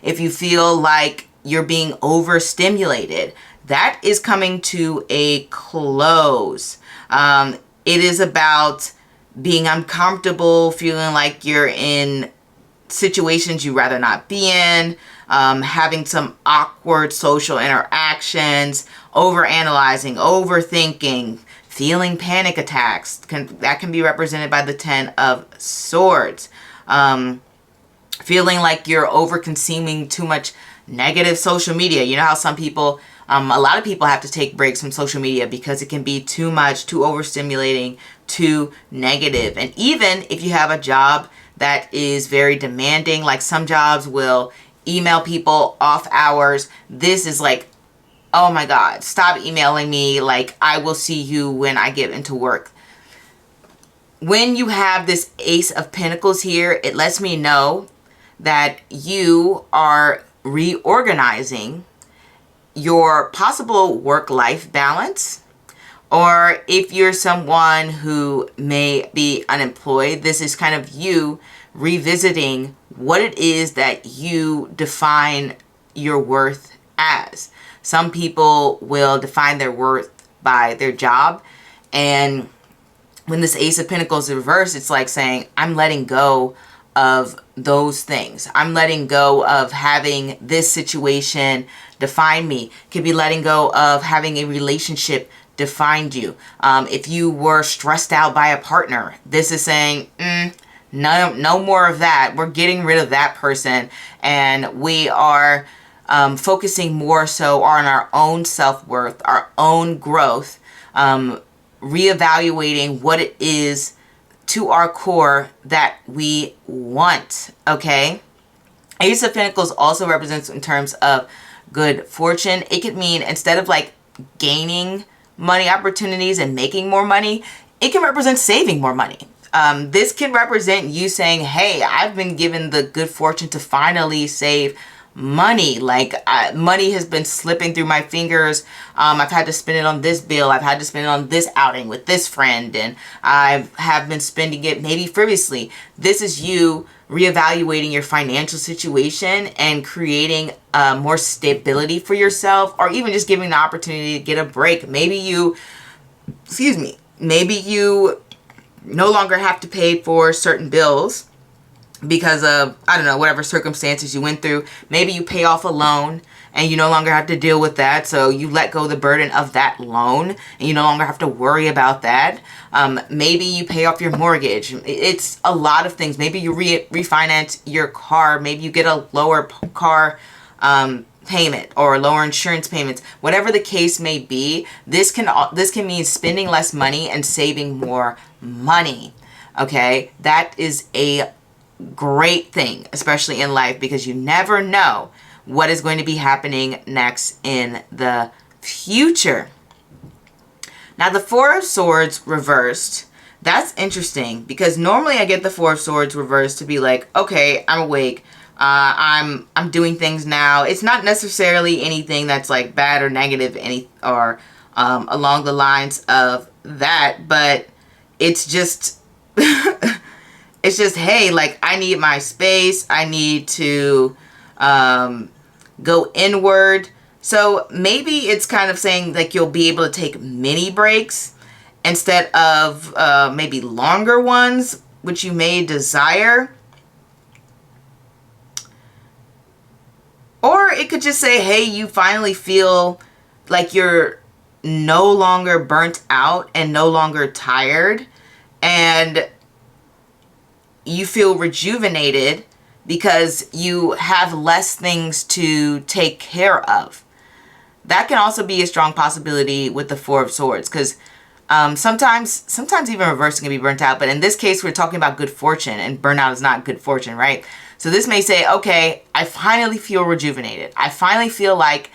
If you feel like you're being overstimulated, that is coming to a close. It is about being uncomfortable, feeling like you're in situations you'd rather not be in, having some awkward social interactions, overanalyzing, overthinking, feeling panic attacks. That can be represented by the 10 of Swords. Feeling like you're over-consuming too much negative social media. You know how some people, a lot of people have to take breaks from social media because it can be too much, too overstimulating, too negative. And even if you have a job that is very demanding, like some jobs will email people off hours. This is like, oh my God, stop emailing me. Like, I will see you when I get into work. When you have this Ace of Pentacles here, it lets me know that you are reorganizing your possible work-life balance. Or if you're someone who may be unemployed, this is kind of you revisiting what it is that you define your worth as. Some people will define their worth by their job. And when this Ace of Pentacles is reversed, it's like saying, I'm letting go of those things. I'm letting go of having this situation define me. Could be letting go of having a relationship define you. If you were stressed out by a partner, this is saying, no more of that. We're getting rid of that person, and we are focusing more so on our own self-worth, our own growth, reevaluating what it is to our core that we want, okay? Ace of Pentacles also represents in terms of good fortune. It could mean instead of like gaining money opportunities and making more money, it can represent saving more money. This can represent you saying, hey, I've been given the good fortune to finally save money. Like money has been slipping through my fingers. I've had to spend it on this bill. I've had to spend it on this outing with this friend. And I have been spending it maybe frivolously. This is you reevaluating your financial situation and creating more stability for yourself, or even just giving the opportunity to get a break. Maybe you, maybe you no longer have to pay for certain bills because of, I don't know, whatever circumstances you went through. Maybe you pay off a loan and you no longer have to deal with that. So you let go of the burden of that loan and you no longer have to worry about that. Maybe you pay off your mortgage. It's a lot of things. Maybe you refinance your car. Maybe you get a lower car payment or lower insurance payments. Whatever the case may be, this can mean spending less money and saving more money. Okay, that is a great thing, especially in life, because you never know what is going to be happening next in the future. Now, the Four of Swords reversed, that's interesting, because normally I get the Four of Swords reversed to be like, okay, I'm awake, I'm doing things now. It's not necessarily anything that's like bad or negative, along the lines of that, but it's just it's just, hey, like, I need my space. I need to go inward. So maybe it's kind of saying like you'll be able to take mini breaks instead of maybe longer ones, which you may desire. Or it could just say, hey, you finally feel like you're no longer burnt out and no longer tired, and you feel rejuvenated because you have less things to take care of. That can also be a strong possibility with the Four of Swords, because sometimes even reversing can be burnt out. But in this case, we're talking about good fortune, and burnout is not good fortune, right? So this may say, okay, I finally feel rejuvenated. I finally feel like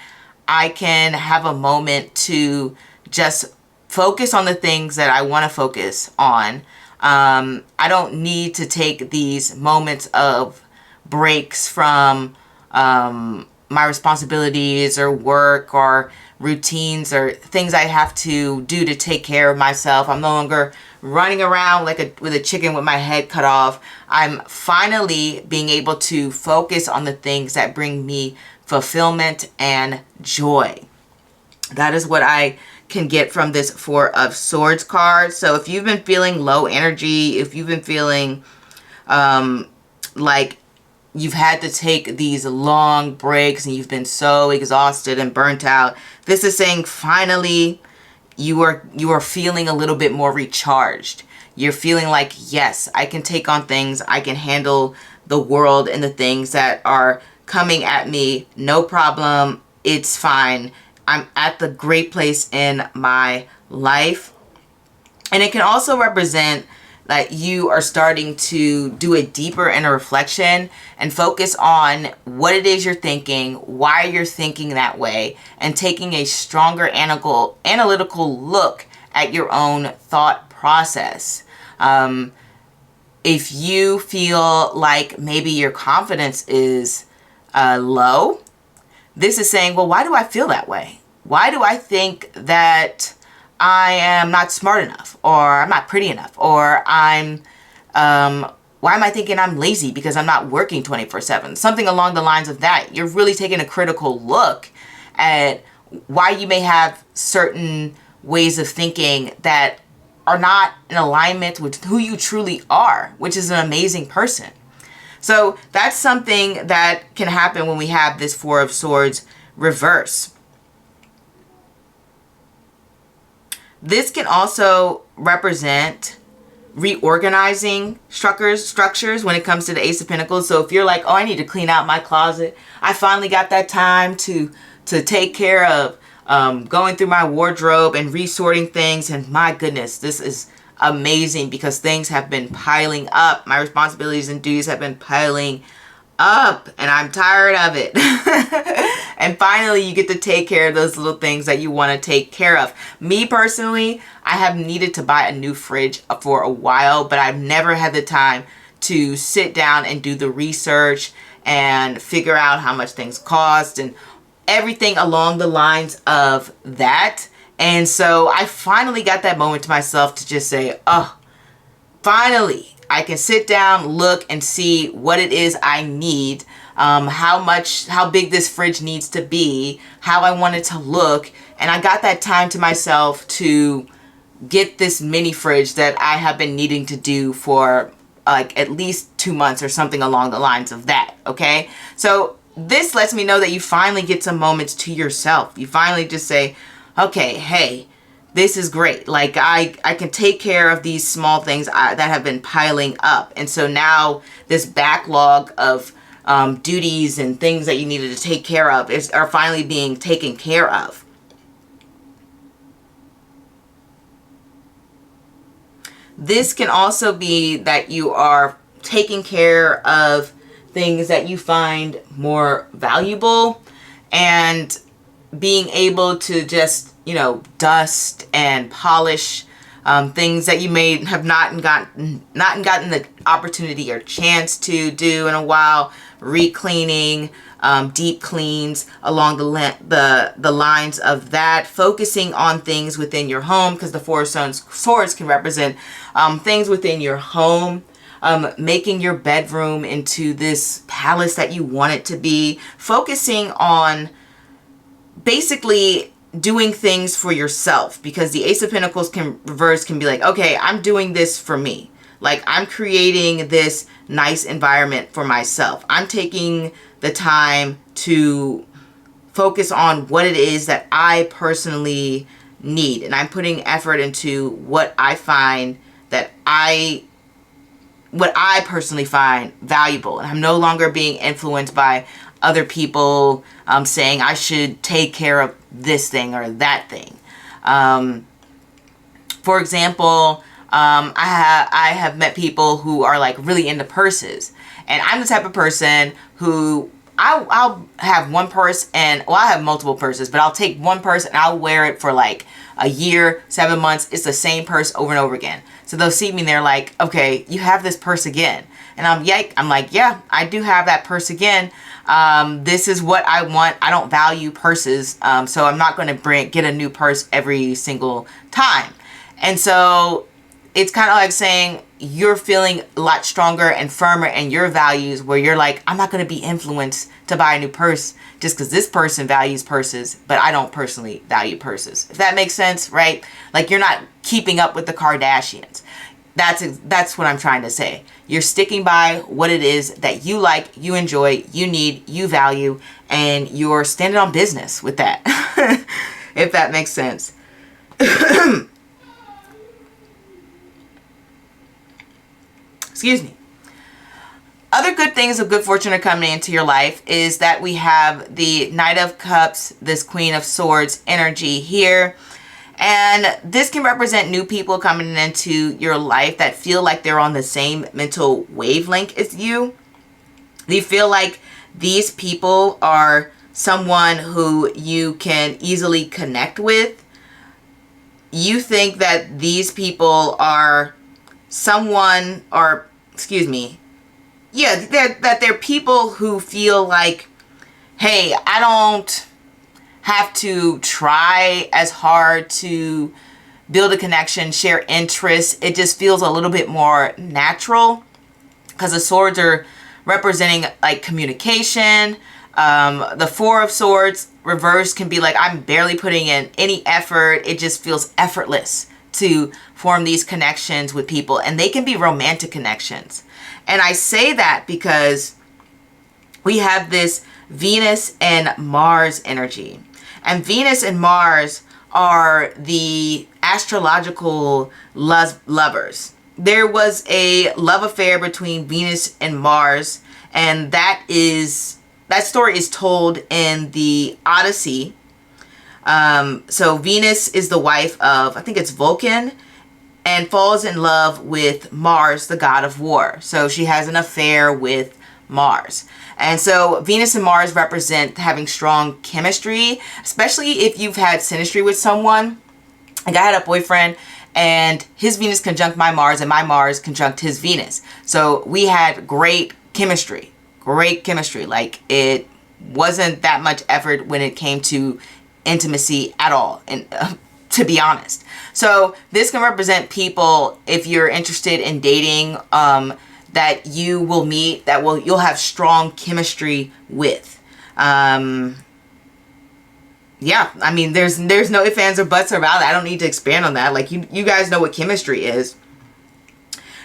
I can have a moment to just focus on the things that I want to focus on. I don't need to take these moments of breaks from my responsibilities or work or routines or things I have to do to take care of myself. I'm no longer running around like with a chicken with my head cut off. I'm finally being able to focus on the things that bring me fulfillment and joy. That is what I can get from this Four of Swords card. So if you've been feeling low energy, if you've been feeling like you've had to take these long breaks and you've been so exhausted and burnt out, this is saying finally you are feeling a little bit more recharged. You're feeling like, yes, I can take on things. I can handle the world and the things that are coming at me. No problem. It's fine. I'm at the great place in my life. And it can also represent that you are starting to do a deeper inner reflection and focus on what it is you're thinking, why you're thinking that way, and taking a stronger analytical look at your own thought process. If you feel like maybe your confidence is low, this is saying, well, why do I feel that way? Why do I think that I am not smart enough, or I'm not pretty enough, or why am I thinking I'm lazy because I'm not working 24/7? Something along the lines of that. You're really taking a critical look at why you may have certain ways of thinking that are not in alignment with who you truly are, which is an amazing person. So that's something that can happen when we have this Four of Swords reverse. This can also represent reorganizing structures when it comes to the Ace of Pentacles. So if you're like, oh, I need to clean out my closet, I finally got that time to take care of going through my wardrobe and resorting things. And my goodness, this is amazing because things have been piling up. My responsibilities and duties have been piling up and I'm tired of it. And finally you get to take care of those little things that you want to take care of. Me personally, I have needed to buy a new fridge for a while, but I've never had the time to sit down and do the research and figure out how much things cost and everything along the lines of that. And so I finally got that moment to myself to just say, oh, finally, I can sit down, look, and see what it is I need, how big this fridge needs to be, how I want it to look. And I got that time to myself to get this mini fridge that I have been needing to do for like at least 2 months or something along the lines of that. Okay. So this lets me know that you finally get some moments to yourself. You finally just say, okay, hey, this is great. Like I can take care of these small things that have been piling up. And so now this backlog of duties and things that you needed to take care of are finally being taken care of. This can also be that you are taking care of things that you find more valuable and being able to just, you know, dust and polish things that you may have not gotten the opportunity or chance to do in a while, re-cleaning, deep cleans along the lines of that, focusing on things within your home, because the Four of Swords can represent things within your home, making your bedroom into this palace that you want it to be, focusing on basically doing things for yourself, because the Ace of Pentacles reverse can be like, okay, I'm doing this for me. Like I'm creating this nice environment for myself. I'm taking the time to focus on what it is that I personally need. And I'm putting effort into what I find that what I personally find valuable. And I'm no longer being influenced by other people saying I should take care of this thing or that thing. For example, I have met people who are like really into purses, and I'm the type of person who I'll have one purse, and well, I have multiple purses, but I'll take one purse and I'll wear it for like a year, 7 months. It's the same purse over and over again. So they'll see me and they're like, okay, you have this purse again. And I'm like, yeah, I do have that purse again. This is what I want. I don't value purses. So I'm not going to get a new purse every single time. And so it's kind of like saying you're feeling a lot stronger and firmer in your values, where you're like, I'm not going to be influenced to buy a new purse just because this person values purses, but I don't personally value purses. If that makes sense, right? Like you're not keeping up with the Kardashians. That's what I'm trying to say. You're sticking by what it is that you like, you enjoy, you need, you value, and you're standing on business with that. If that makes sense. Excuse me. Other good things of good fortune are coming into your life is that we have the Knight of Cups, this Queen of Swords energy here. And this can represent new people coming into your life that feel like they're on the same mental wavelength as you. They feel like these people are someone who you can easily connect with. You think that these people are someone, or excuse me, yeah, they're people who feel like, hey, I don't have to try as hard to build a connection, share interests. It just feels a little bit more natural, because the swords are representing like communication. The Four of Swords reverse can be like, I'm barely putting in any effort. It just feels effortless to form these connections with people, and they can be romantic connections. And I say that because we have this Venus and Mars energy. And Venus and Mars are the astrological lovers. There was a love affair between Venus and Mars, and that story is told in the Odyssey. So Venus is the wife of, I think it's Vulcan, and falls in love with Mars, the god of war. So she has an affair with Mars. And so Venus and Mars represent having strong chemistry, especially if you've had synastry with someone. Like I had a boyfriend and his Venus conjunct my Mars and my Mars conjunct his Venus. So we had great chemistry. Like it wasn't that much effort when it came to intimacy at all. And to be honest. So this can represent people, if you're interested in dating, that you will meet, you'll have strong chemistry with. Yeah, I mean, there's no ifs, ands, or buts about it. I don't need to expand on that. Like, you guys know what chemistry is.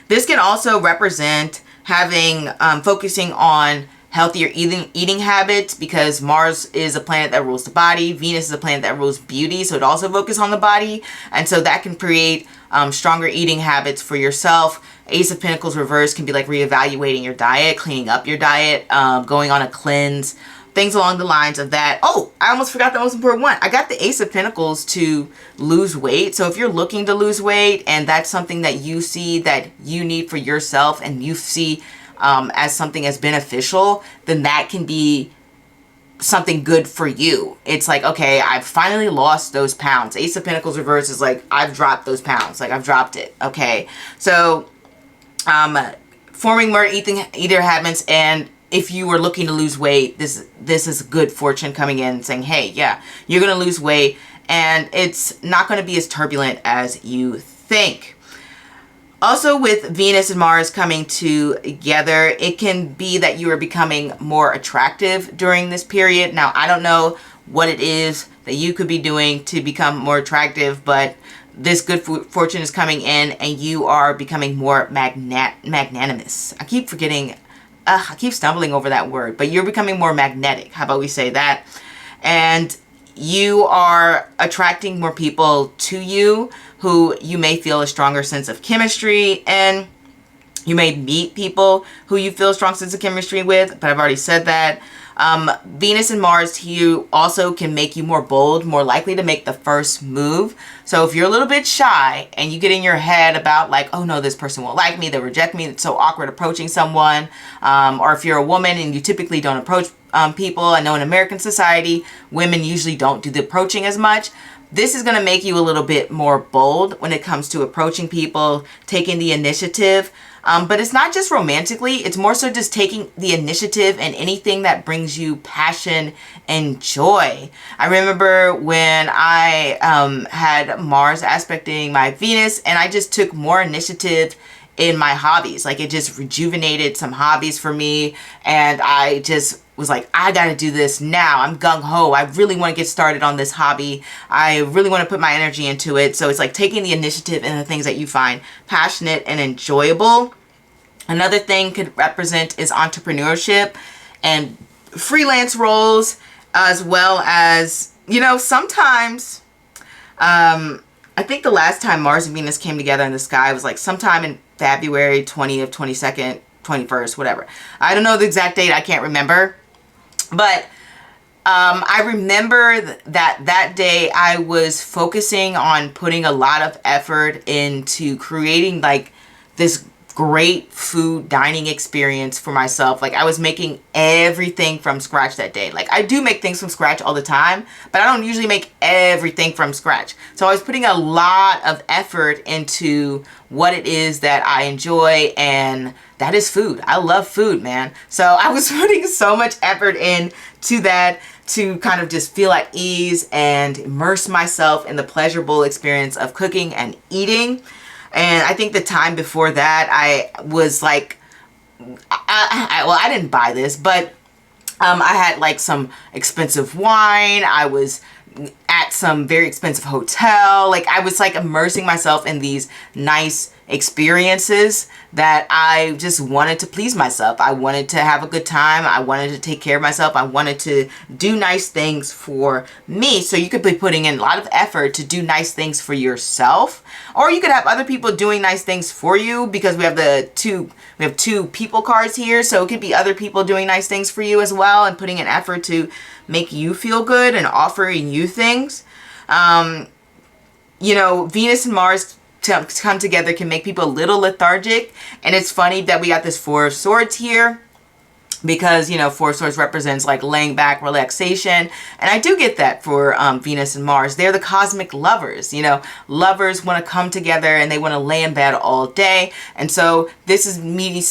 This can also represent having, focusing on healthier eating habits, because Mars is a planet that rules the body. Venus is a planet that rules beauty, so it also focuses on the body. And so that can create stronger eating habits for yourself. Ace of Pentacles reverse can be like reevaluating your diet, cleaning up your diet, going on a cleanse. Things along the lines of that. Oh, I almost forgot the most important one. I got the Ace of Pentacles to lose weight. So if you're looking to lose weight and that's something that you see that you need for yourself and you see as something as beneficial, then that can be something good for you. It's like, okay, I've finally lost those pounds. Ace of Pentacles reverse is like, I've dropped those pounds. Like, I've dropped it. Okay. So forming more eating habits, and if you were looking to lose weight, this is good fortune coming in saying, hey, yeah, you're going to lose weight and it's not going to be as turbulent as you think. Also, with Venus and Mars coming together, it can be that you are becoming more attractive during this period. Now, I don't know what it is that you could be doing to become more attractive, but this good fortune is coming in and you are becoming more magnanimous. I keep stumbling over that word, but you're becoming more magnetic. How about we say that? And you are attracting more people to you who you may feel a stronger sense of chemistry, and you may meet people who you feel a strong sense of chemistry with, but I've already said that. Venus and Mars to you also can make you more bold, more likely to make the first move. So if you're a little bit shy and you get in your head about like, oh no, this person won't like me, they'll reject me, it's so awkward approaching someone. Or if you're a woman and you typically don't approach people, I know in American society, women usually don't do the approaching as much. This is going to make you a little bit more bold when it comes to approaching people, taking the initiative. But it's not just romantically, it's more so just taking the initiative and anything that brings you passion and joy. I remember when I had Mars aspecting my Venus, and I just took more initiative in my hobbies. Like, it just rejuvenated some hobbies for me, and I just was like, I gotta do this now. I'm gung-ho. I really want to get started on this hobby. I really want to put my energy into it. So it's like taking the initiative in the things that you find passionate and enjoyable. Another thing could represent is entrepreneurship and freelance roles, as well as, you know, sometimes, I think the last time Mars and Venus came together in the sky was like sometime in February 20th, 22nd, 21st, whatever. I don't know the exact date. I can't remember. But I remember that day I was focusing on putting a lot of effort into creating like this great food dining experience for myself. Like, I was making everything from scratch that day. Like, I do make things from scratch all the time, but I don't usually make everything from scratch. So I was putting a lot of effort into what it is that I enjoy, and that is food. I love food, man. So I was putting so much effort into that to kind of just feel at ease and immerse myself in the pleasurable experience of cooking and eating. And I think the time before that, I was like, I didn't buy this, but I had like some expensive wine. I was at some very expensive hotel. Like, I was like immersing myself in these nice experiences that I just wanted to please myself. I wanted to have a good time. I wanted to take care of myself. I wanted to do nice things for me. So you could be putting in a lot of effort to do nice things for yourself, or you could have other people doing nice things for you, because we have two people cards here. So it could be other people doing nice things for you as well, and putting an effort to make you feel good and offering you things. You know, Venus and Mars to come together can make people a little lethargic. And it's funny that we got this Four of Swords here, because, you know, Four of Swords represents like laying back, relaxation. And I do get that for Venus and Mars. They're the cosmic lovers. You know, lovers want to come together and they want to lay in bed all day. And so this is me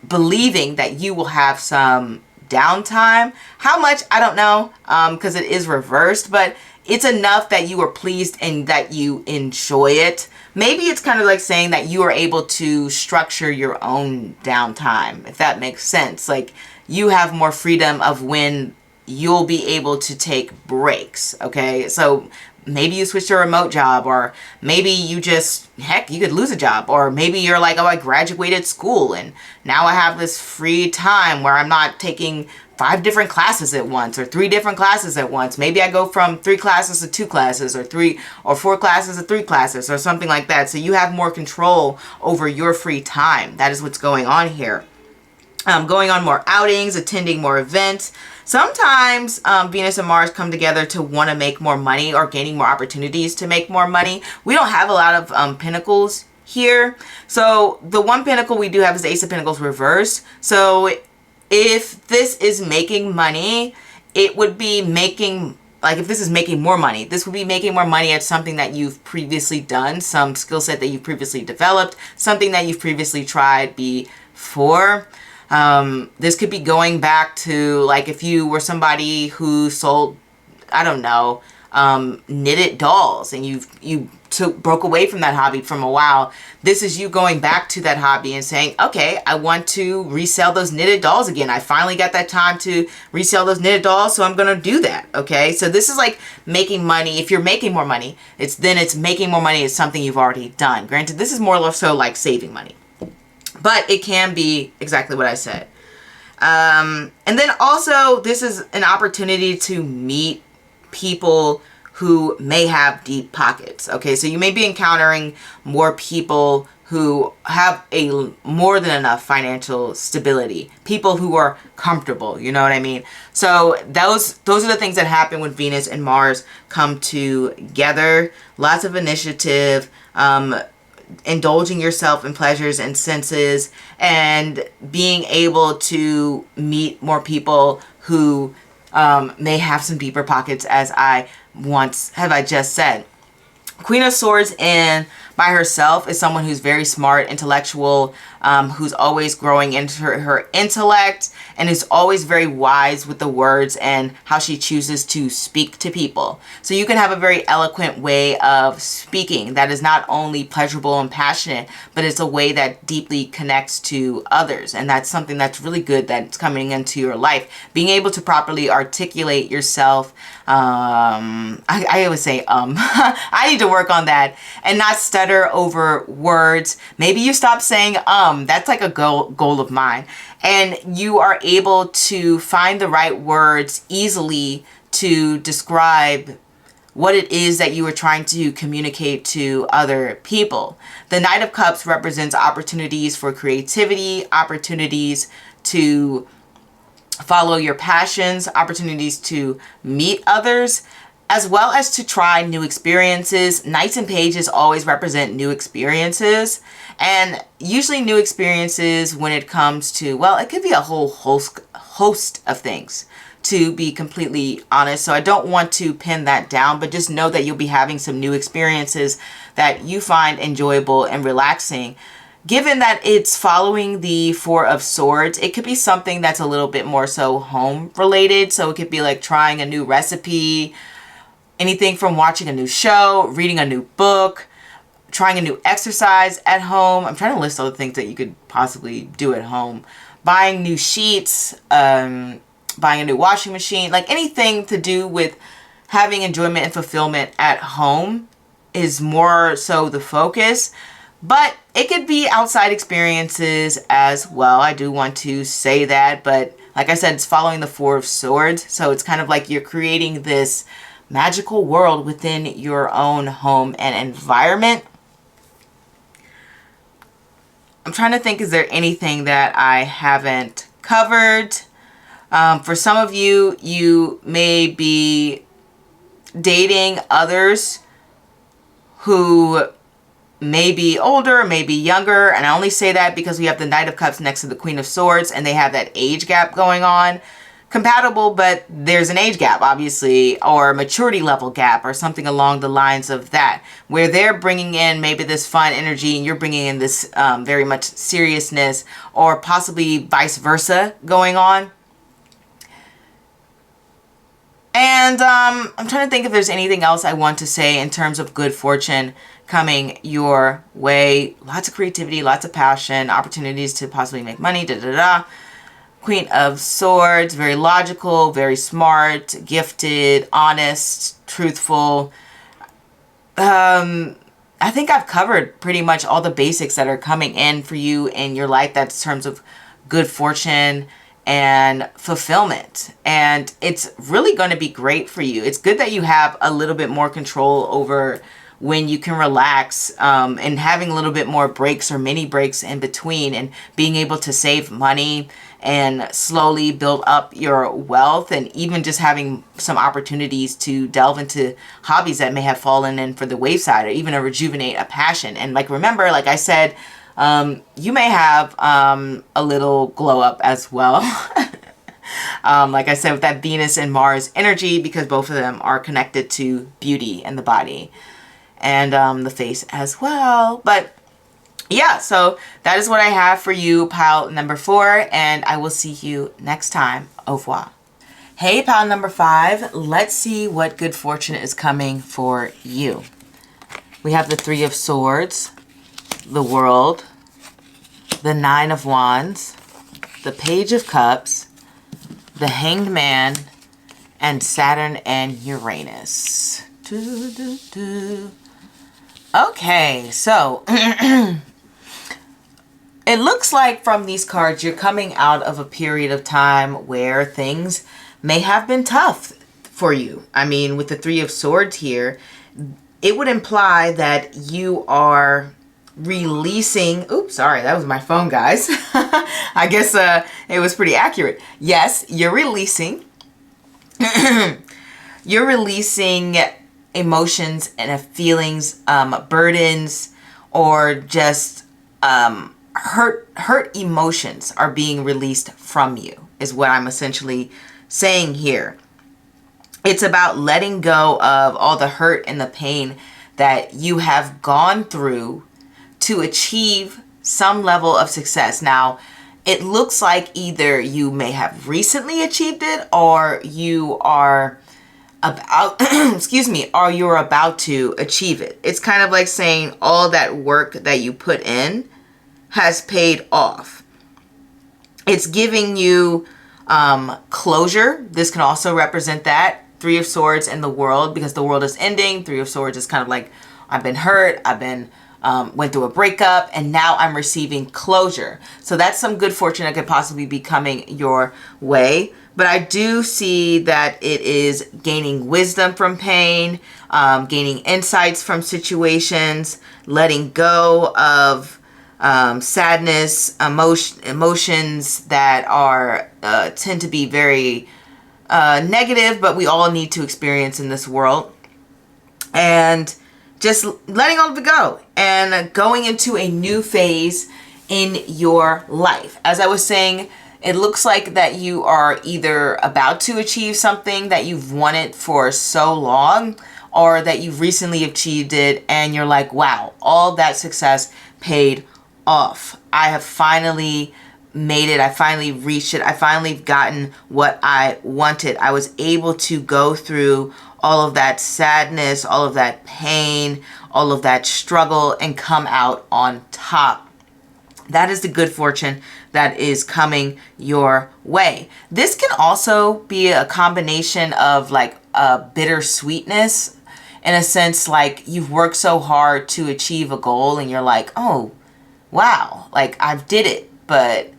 believing that you will have some downtime. How much, I don't know, because it is reversed, but it's enough that you are pleased and that you enjoy it. Maybe it's kind of like saying that you are able to structure your own downtime, if that makes sense. Like, you have more freedom of when you'll be able to take breaks, okay? So maybe you switch to a remote job, or maybe you just, heck, you could lose a job, or maybe you're like, oh, I graduated school and now I have this free time where I'm not taking 5 different classes at once, or 3 different classes at once. Maybe I go from 3 classes to 2 classes, or 3 or 4 classes to 3 classes, or something like that. So you have more control over your free time. That is what's going on here. Going on more outings, attending more events. Sometimes Venus and Mars come together to want to make more money, or gaining more opportunities to make more money. We don't have a lot of pentacles here. So the one pentacle we do have is the Ace of Pentacles reversed. So if this is making money, it would be making, like, if this is making more money, this would be making more money at something that you've previously done, some skill set that you've previously developed, something that you've previously tried before. This could be going back to, like, if you were somebody who sold, I don't know, knitted dolls, and you broke away from that hobby from a while. This is you going back to that hobby and saying, okay, I want to resell those knitted dolls again. I finally got that time to resell those knitted dolls, so I'm going to do that. Okay, so this is like making money. If you're making more money, it's making more money is something you've already done. Granted, this is more or so like saving money, but it can be exactly what I said. And then also, this is an opportunity to meet people who may have deep pockets. Okay, so you may be encountering more people who have a more than enough financial stability, people who are comfortable, you know what I mean? So those are the things that happen when Venus and Mars come together. Lots of initiative, indulging yourself in pleasures and senses, and being able to meet more people who may have some deeper pockets, as I just said. Queen of Swords in by herself is someone who's very smart, intellectual, who's always growing into her intellect, and is always very wise with the words and how she chooses to speak to people. So you can have a very eloquent way of speaking that is not only pleasurable and passionate, but it's a way that deeply connects to others. And that's something that's really good that's coming into your life. Being able to properly articulate yourself. I always say, I need to work on that, and not stutter over words. Maybe you stop saying, that's like a goal of mine. And you are able to find the right words easily to describe what it is that you are trying to communicate to other people. The Knight of Cups represents opportunities for creativity, opportunities to follow your passions, opportunities to meet others, as well as to try new experiences. Knights and Pages always represent new experiences, and usually new experiences when it comes to, well, it could be a whole host of things, to be completely honest. So I don't want to pin that down, but just know that you'll be having some new experiences that you find enjoyable and relaxing. Given that it's following the Four of Swords, it could be something that's a little bit more so home related. So it could be like trying a new recipe, anything from watching a new show, reading a new book, trying a new exercise at home. I'm trying to list all the things that you could possibly do at home. Buying new sheets, buying a new washing machine, like anything to do with having enjoyment and fulfillment at home is more so the focus. But it could be outside experiences as well. I do want to say that, but like I said, it's following the Four of Swords. So it's kind of like you're creating this magical world within your own home and environment. I'm trying to think, is there anything that I haven't covered? For some of you, you may be dating others who maybe older, maybe younger. And I only say that because we have the Knight of Cups next to the Queen of Swords, and they have that age gap going on. Compatible, but there's an age gap, obviously, or a maturity level gap, or something along the lines of that, where they're bringing in maybe this fun energy and you're bringing in this very much seriousness, or possibly vice versa going on. And I'm trying to think if there's anything else I want to say in terms of good fortune coming your way. Lots of creativity, lots of passion, opportunities to possibly make money, Queen of Swords, very logical, very smart, gifted, honest, truthful. I think I've covered pretty much all the basics that are coming in for you in your life. That's in terms of good fortune and fulfillment. And it's really going to be great for you. It's good that you have a little bit more control over when you can relax, and having a little bit more breaks or mini breaks in between, and being able to save money and slowly build up your wealth, and even just having some opportunities to delve into hobbies that may have fallen in for the wayside, or even to rejuvenate a passion. And like, remember, like I said, you may have a little glow up as well. Like I said, with that Venus and Mars energy, because both of them are connected to beauty and the body and the face as well. But yeah, so that is what I have for you, pile number 4, and I will see you next time. Au revoir. Hey, pile number 5, let's see what good fortune is coming for you. We have the 3 of Swords, the World, the 9 of Wands, the Page of Cups, the Hanged Man, and Saturn and Uranus. Okay, so it looks like from these cards you're coming out of a period of time where things may have been tough for you. I mean, with the 3 of Swords here, it would imply that you are releasing, oops, sorry, that was my phone, guys. I guess it was pretty accurate. Yes, you're releasing you're releasing emotions and feelings, burdens, or just hurt emotions are being released from you, is what I'm essentially saying here. It's about letting go of all the hurt and the pain that you have gone through to achieve some level of success. Now, it looks like either you may have recently achieved it, or you are about, excuse me, or you're about to achieve it. It's kind of like saying all that work that you put in has paid off. It's giving you closure. This can also represent that. 3 of Swords and the World, because the world is ending. 3 of Swords is kind of like, I've been hurt, I've been went through a breakup, and now I'm receiving closure. So that's some good fortune that could possibly be coming your way. But I do see that it is gaining wisdom from pain, gaining insights from situations, letting go of sadness, emotions that are tend to be very negative, but we all need to experience in this world. And just letting all of it go and going into a new phase in your life. As I was saying, it looks like that you are either about to achieve something that you've wanted for so long, or that you've recently achieved it and you're like, wow, all that success paid off. I have finally made it. I finally reached it. I finally gotten what I wanted. I was able to go through all of that sadness, all of that pain, all of that struggle, and come out on top. That is the good fortune that is coming your way. This can also be a combination of like a bittersweetness, in a sense, like you've worked so hard to achieve a goal and you're like, oh, wow, like I've did it, but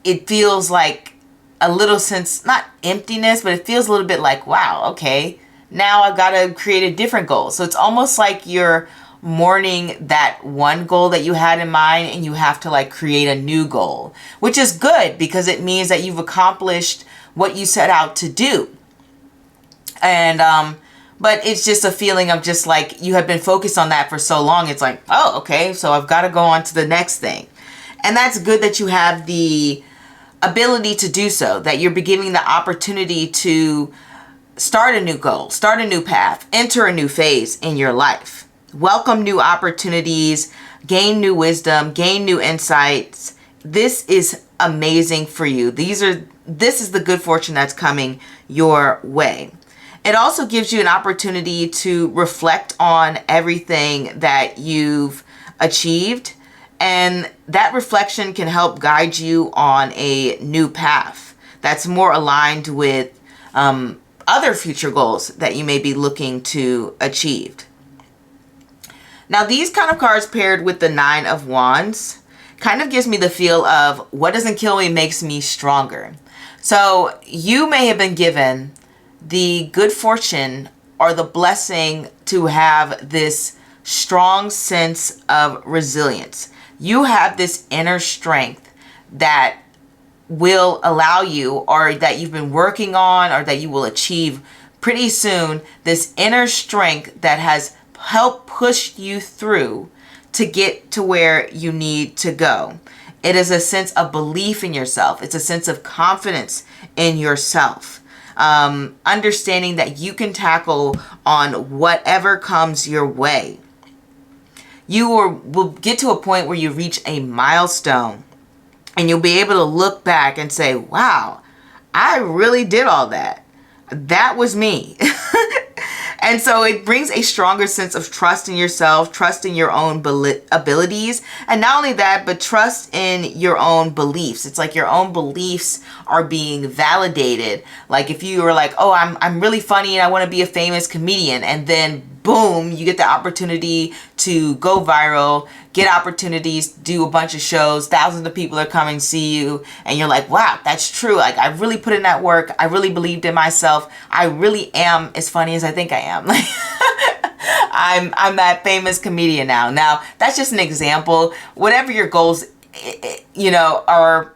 it feels like a little sense, not emptiness, but it feels a little bit like, wow, okay, now I've got to create a different goal. So it's almost like you're mourning that one goal that you had in mind, and you have to like create a new goal, which is good because it means that you've accomplished what you set out to do. And but it's just a feeling of just like you have been focused on that for so long. It's like, oh, okay, so I've got to go on to the next thing. And that's good that you have the ability to do so, that you're beginning the opportunity to start a new goal, start a new path, enter a new phase in your life, welcome new opportunities, gain new wisdom, gain new insights. This is amazing for you. This is the good fortune that's coming your way. It also gives you an opportunity to reflect on everything that you've achieved, and that reflection can help guide you on a new path that's more aligned with other future goals that you may be looking to achieve. Now, these kind of cards paired with the Nine of Wands kind of gives me the feel of what doesn't kill me makes me stronger. So you may have been given the good fortune or the blessing to have this strong sense of resilience. You have this inner strength that will allow you, or that you've been working on, or that you will achieve pretty soon, this inner strength that has helped push you through to get to where you need to go. It is a sense of belief in yourself. It's a sense of confidence in yourself. Understanding that you can on whatever comes your way. You will get to a point where you reach a milestone and you'll be able to look back and say, wow, I really did all that. That was me. And so it brings a stronger sense of trust in yourself, trust in your own abilities. And not only that, but trust in your own beliefs. It's like your own beliefs are being validated. Like if you were like, oh, I'm really funny and I want to be a famous comedian. And then boom, you get the opportunity to go viral, get opportunities, do a bunch of shows, thousands of people are coming to see you, and you're like, wow, that's true. Like I really put in that work. I really believed in myself. I really am as funny as I think I am. Like I'm that famous comedian now. Now, that's just an example. Whatever your goals, are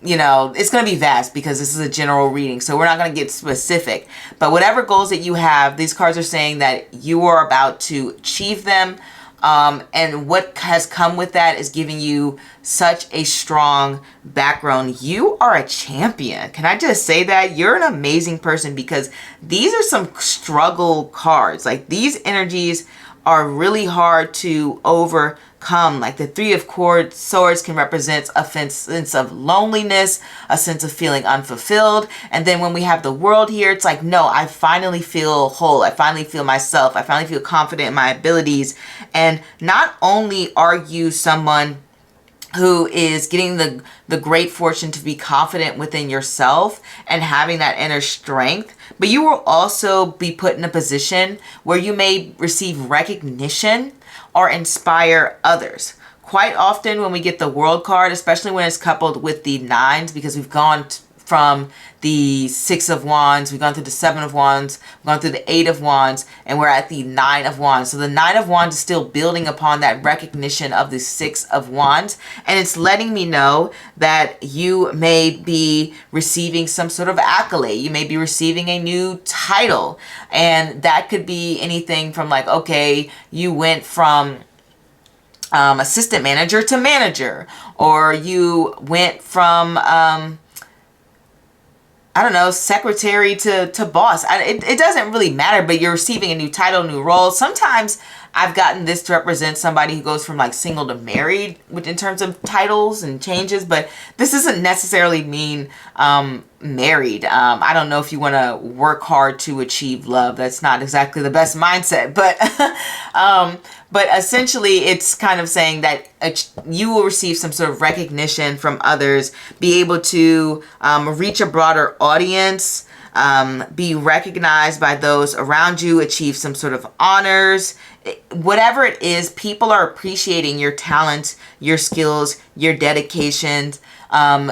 it's going to be vast because this is a general reading. So we're not going to get specific. But whatever goals that you have, these cards are saying that you are about to achieve them. And what has come with that is giving you such a strong background. You are a champion. Can I just say that? You're an amazing person, because these are some struggle cards. Like these energies are really hard to overcome. Like the Three of Swords can represent a sense of loneliness, a sense of feeling unfulfilled. And then when we have the World here, it's like, no, I finally feel whole. I finally feel myself. I finally feel confident in my abilities. And not only are you someone who is getting the great fortune to be confident within yourself and having that inner strength, but you will also be put in a position where you may receive recognition or inspire others. Quite often when we get the World card, especially when it's coupled with the nines, because we've gone from the Six of Wands, we've gone through the Seven of Wands, we've gone through the Eight of Wands, and we're at the Nine of Wands. So the Nine of Wands is still building upon that recognition of the Six of Wands, and it's letting me know that you may be receiving some sort of accolade. You may be receiving a new title, and that could be anything from like, okay, you went from assistant manager to manager, or you went from I don't know, secretary to boss. It doesn't really matter, but you're receiving a new title, new role. Sometimes I've gotten this to represent somebody who goes from like single to married in terms of titles and changes, but this doesn't necessarily mean married. I don't know if you want to work hard to achieve love. That's not exactly the best mindset, but essentially it's kind of saying that you will receive some sort of recognition from others, be able to reach a broader audience, be recognized by those around you, achieve some sort of honors. Whatever it is, people are appreciating your talents, your skills, your dedication.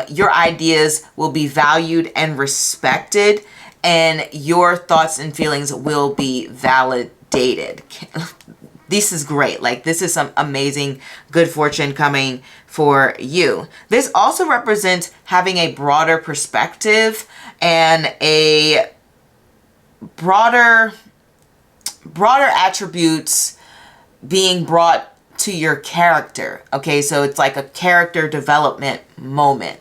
Your ideas will be valued and respected, and your thoughts and feelings will be validated. This is great. Like, this is some amazing good fortune coming for you. This also represents having a broader perspective and a broader broader attributes being brought to your character. Okay, so it's like a character development moment.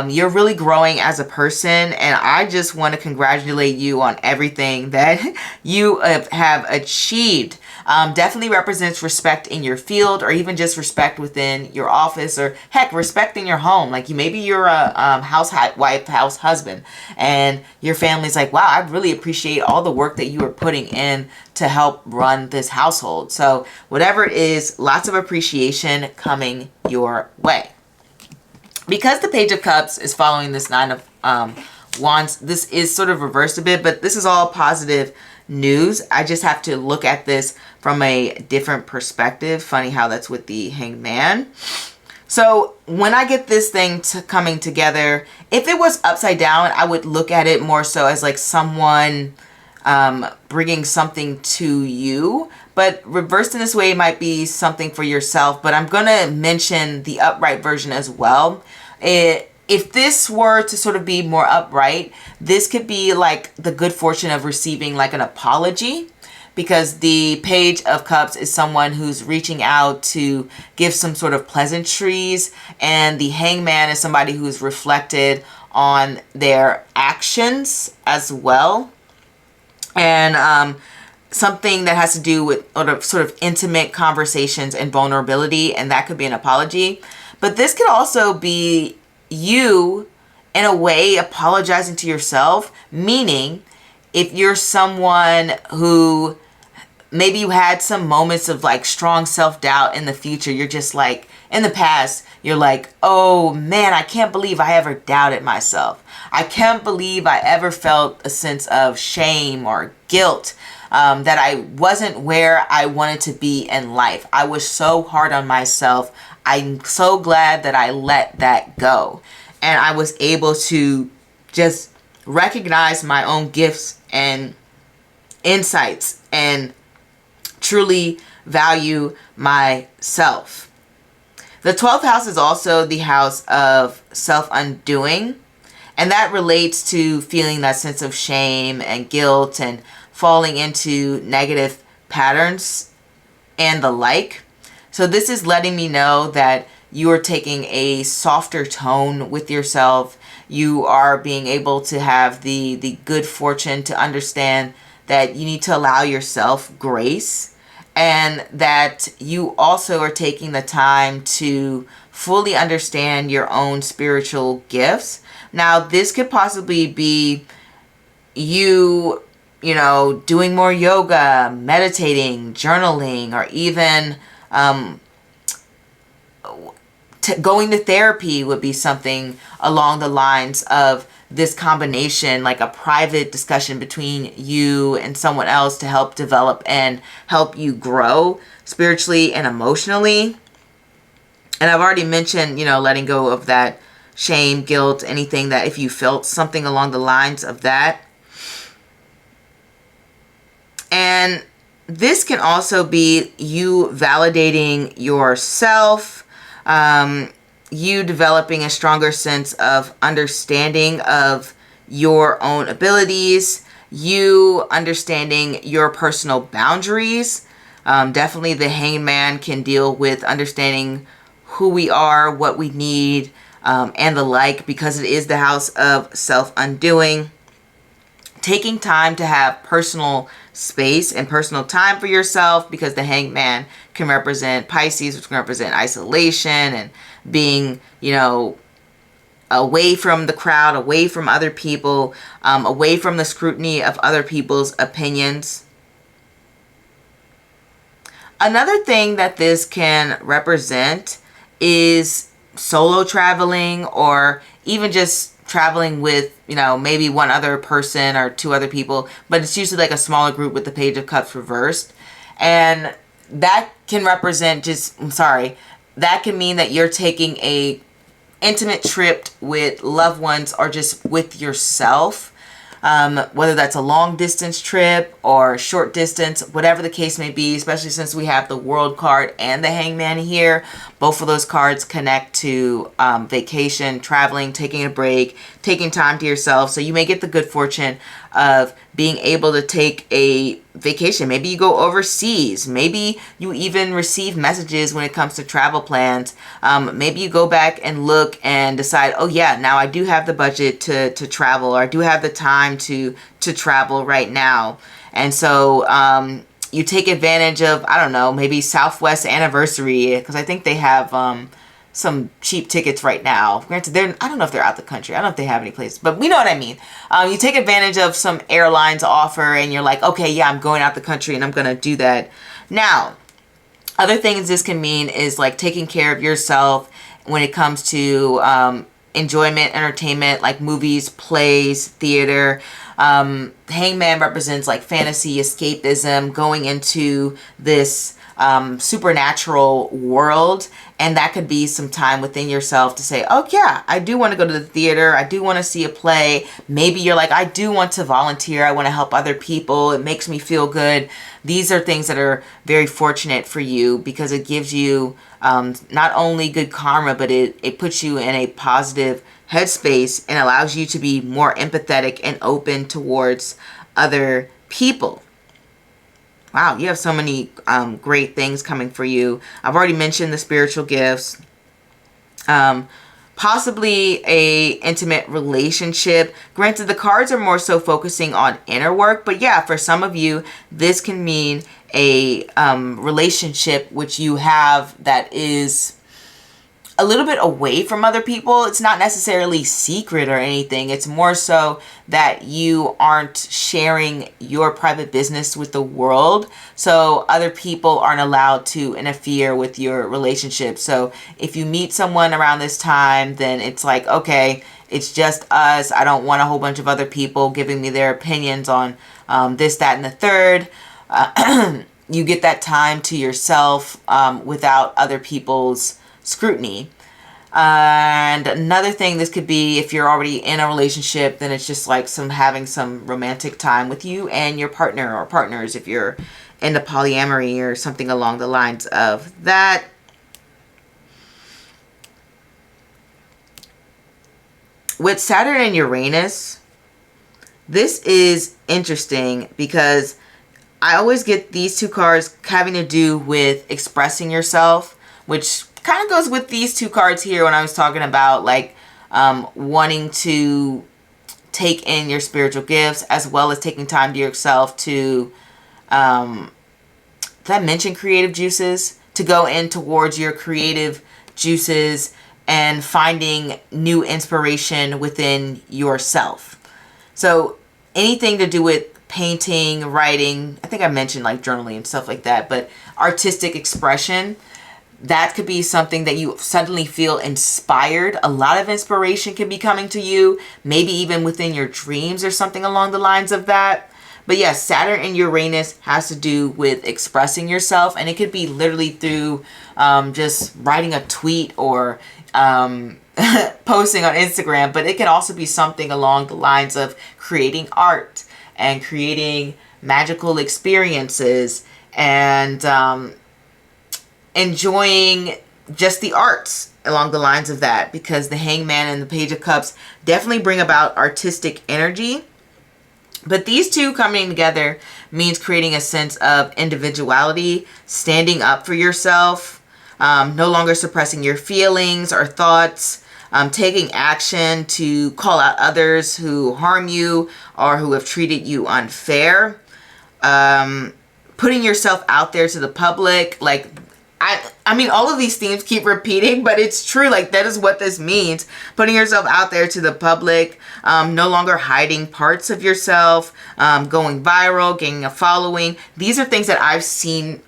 You're really growing as a person, and I just want to congratulate you on everything that you have achieved. Definitely represents respect in your field, or even just respect within your office, or heck, respect in your home. Like maybe you're a housewife, house husband, and your family's like, wow, I really appreciate all the work that you are putting in to help run this household. So whatever it is, lots of appreciation coming your way. Because the Page of Cups is following this Nine of Wands, this is sort of reversed a bit, but this is all positive news. I just have to look at this from a different perspective. Funny how that's with the Hanged Man. So when I get this thing coming together, if it was upside down, I would look at it more so as like someone bringing something to you. But reversed in this way might be something for yourself. But I'm going to mention the upright version as well. If this were to sort of be more upright, this could be like the good fortune of receiving like an apology, because the Page of Cups is someone who's reaching out to give some sort of pleasantries, and the Hangman is somebody who's reflected on their actions as well. And something that has to do with sort of intimate conversations and vulnerability, and that could be an apology. But this could also be you, in a way, apologizing to yourself, meaning if you're someone who maybe you had some moments of like strong self-doubt in the future, you're just like, in the past, you're like, oh man, I can't believe I ever doubted myself. I can't believe I ever felt a sense of shame or guilt, that I wasn't where I wanted to be in life. I was so hard on myself. I'm so glad that I let that go. And I was able to just recognize my own gifts and insights and truly value myself. The 12th house is also the house of self-undoing. And that relates to feeling that sense of shame and guilt and falling into negative patterns and the like. So this is letting me know that you are taking a softer tone with yourself. You are being able to have the good fortune to understand that you need to allow yourself grace, and that you also are taking the time to fully understand your own spiritual gifts. Now, this could possibly be you know, doing more yoga, meditating, journaling, or even going to therapy would be something along the lines of this combination, like a private discussion between you and someone else to help develop and help you grow spiritually and emotionally. And I've already mentioned, you know, letting go of that shame, guilt, anything that if you felt something along the lines of that. And this can also be you validating yourself, you developing a stronger sense of understanding of your own abilities, you understanding your personal boundaries. Definitely the Hangman can deal with understanding who we are, what we need, and the like, because it is the house of self-undoing. Taking time to have personal space and personal time for yourself, because the Hangman can represent Pisces, which can represent isolation and being, you know, away from the crowd, away from other people, away from the scrutiny of other people's opinions. Another thing that this can represent is solo traveling, or even just traveling with, you know, maybe one other person or two other people, but it's usually like a smaller group with the Page of Cups reversed. And that can represent that can mean that you're taking a intimate trip with loved ones or just with yourself, whether that's a long distance trip or short distance, whatever the case may be, especially since we have the World card and the Hangman here. Both of those cards connect to vacation, traveling, taking a break, taking time to yourself. So you may get the good fortune of being able to take a vacation. Maybe you go overseas. Maybe you even receive messages when it comes to travel plans. Maybe you go back and look and decide, oh yeah, now I do have the budget to travel, or I do have the time to travel right now. And so you take advantage of, I don't know, maybe Southwest anniversary, because I think they have some cheap tickets right now. Granted, I don't know if they're out the country. I don't know if they have any places, but we know what I mean. You take advantage of some airlines offer and you're like, okay, yeah, I'm going out the country and I'm going to do that. Now, other things this can mean is like taking care of yourself when it comes to enjoyment, entertainment, like movies, plays, theater. Hangman represents like fantasy, escapism, going into this supernatural world, and that could be some time within yourself to say, oh yeah, I do want to go to the theater, I do want to see a play. Maybe you're like, I do want to volunteer, I want to help other people, it makes me feel good. These are things that are very fortunate for you, because it gives you not only good karma, but it puts you in a positive headspace and allows you to be more empathetic and open towards other people. Wow, you have so many great things coming for you. I've already mentioned the spiritual gifts. Possibly a intimate relationship. Granted, the cards are more so focusing on inner work, but yeah, for some of you, this can mean a relationship which you have that is a little bit away from other people. It's not necessarily secret or anything. It's more so that you aren't sharing your private business with the world, so other people aren't allowed to interfere with your relationship. So if you meet someone around this time, then it's like, okay, it's just us. I don't want a whole bunch of other people giving me their opinions on this, that, and the third. You get that time to yourself without other people's scrutiny. And another thing, this could be if you're already in a relationship, then it's just like having some romantic time with you and your partner or partners, if you're into polyamory or something along the lines of that. With Saturn and Uranus, this is interesting because I always get these two cards having to do with expressing yourself, which kind of goes with these two cards here when I was talking about like wanting to take in your spiritual gifts, as well as taking time to yourself to, did I mention creative juices? To go in towards your creative juices and finding new inspiration within yourself. So anything to do with painting, writing, I think I mentioned like journaling and stuff like that, but artistic expression, that could be something that you suddenly feel inspired. A lot of inspiration can be coming to you, maybe even within your dreams or something along the lines of that. But yes, Saturn and Uranus has to do with expressing yourself, and it could be literally through just writing a tweet or posting on Instagram, but it can also be something along the lines of creating art and creating magical experiences and enjoying just the arts along the lines of that, because the Hangman and the Page of Cups definitely bring about artistic energy. But these two coming together means creating a sense of individuality, standing up for yourself, no longer suppressing your feelings or thoughts, taking action to call out others who harm you or who have treated you unfair, putting yourself out there to the public. Like, I mean, all of these themes keep repeating, but it's true. Like, that is what this means. Putting yourself out there to the public, no longer hiding parts of yourself, going viral, gaining a following. These are things that I've seen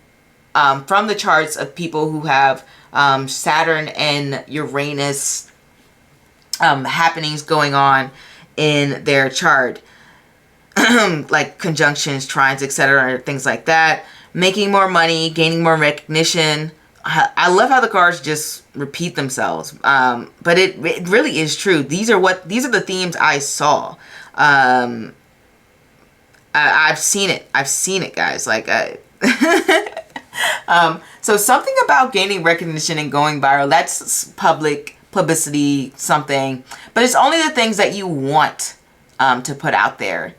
from the charts of people who have Saturn and Uranus happenings going on in their chart. Like conjunctions, trines, etc., things like that. Making more money, gaining more recognition. I love how the cards just repeat themselves. But it really is true. These are the themes I saw. I've seen it. I've seen it, guys. Like, so something about gaining recognition and going viral, that's publicity, something. But it's only the things that you want to put out there.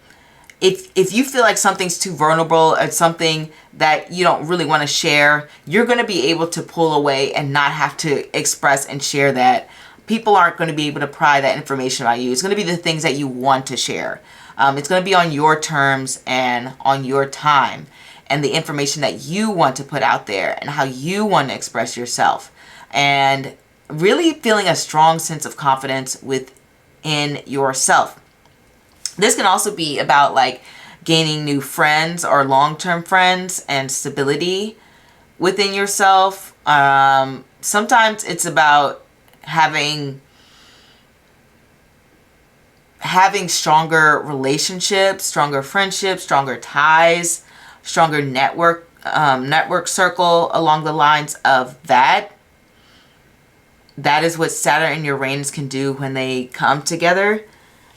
if you feel like something's too vulnerable or something that you don't really want to share, you're going to be able to pull away and not have to express and share that. People aren't going to be able to pry that information about you. It's going to be the things that you want to share. It's going to be on your terms and on your time, and the information that you want to put out there and how you want to express yourself, and really feeling a strong sense of confidence within yourself. This can also be about like gaining new friends or long-term friends and stability within yourself. Sometimes it's about having stronger relationships, stronger friendships, stronger ties, stronger network circle along the lines of that. That is what Saturn and Uranus can do when they come together.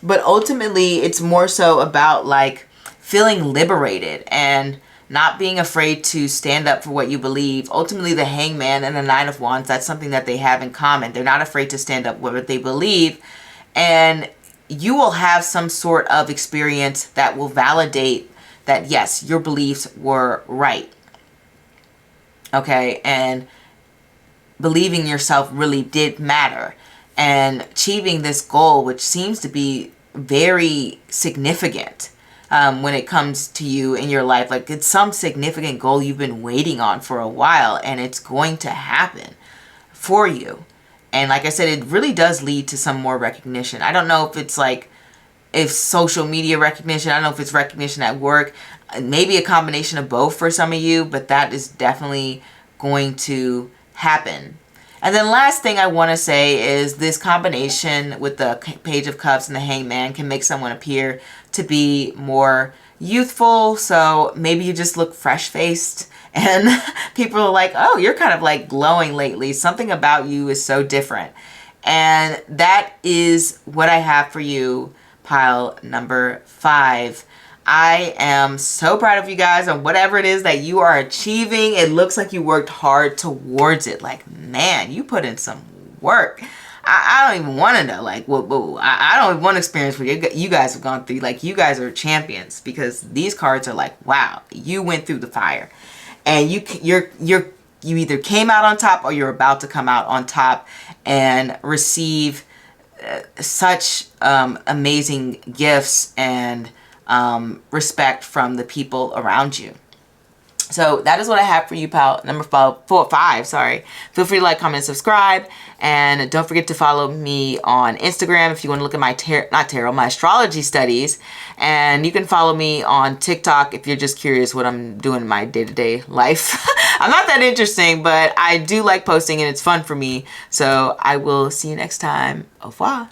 But ultimately, it's more so about like feeling liberated and not being afraid to stand up for what you believe. Ultimately, the Hangman and the Nine of Wands, that's something that they have in common. They're not afraid to stand up for what they believe. And you will have some sort of experience that will validate that, yes, your beliefs were right. Okay? And believing yourself really did matter. And achieving this goal, which seems to be very significant when it comes to you in your life. Like it's some significant goal you've been waiting on for a while, and it's going to happen for you. And like I said, it really does lead to some more recognition. I don't know if it's like, if social media recognition, I don't know if it's recognition at work, maybe a combination of both for some of you, but that is definitely going to happen. And then last thing I want to say is this combination with the Page of Cups and the Hangman can make someone appear to be more youthful. So maybe you just look fresh-faced and people are like, oh, you're kind of like glowing lately. Something about you is so different. And that is what I have for you, pile number 5. I am so proud of you guys on whatever it is that you are achieving. It looks like you worked hard towards it. Like, man, you put in some work. I don't even want to know. Like, I don't even want to experience what you guys have gone through. Like, you guys are champions, because these cards are like, wow, you went through the fire, and you either came out on top or you're about to come out on top and receive such amazing gifts and respect from the people around you. So that is what I have for you, pal. Number 5, sorry. Feel free to like, comment, and subscribe. And don't forget to follow me on Instagram if you want to look at my my astrology studies. And you can follow me on TikTok if you're just curious what I'm doing in my day-to-day life. I'm not that interesting, but I do like posting and it's fun for me. So I will see you next time. Au revoir.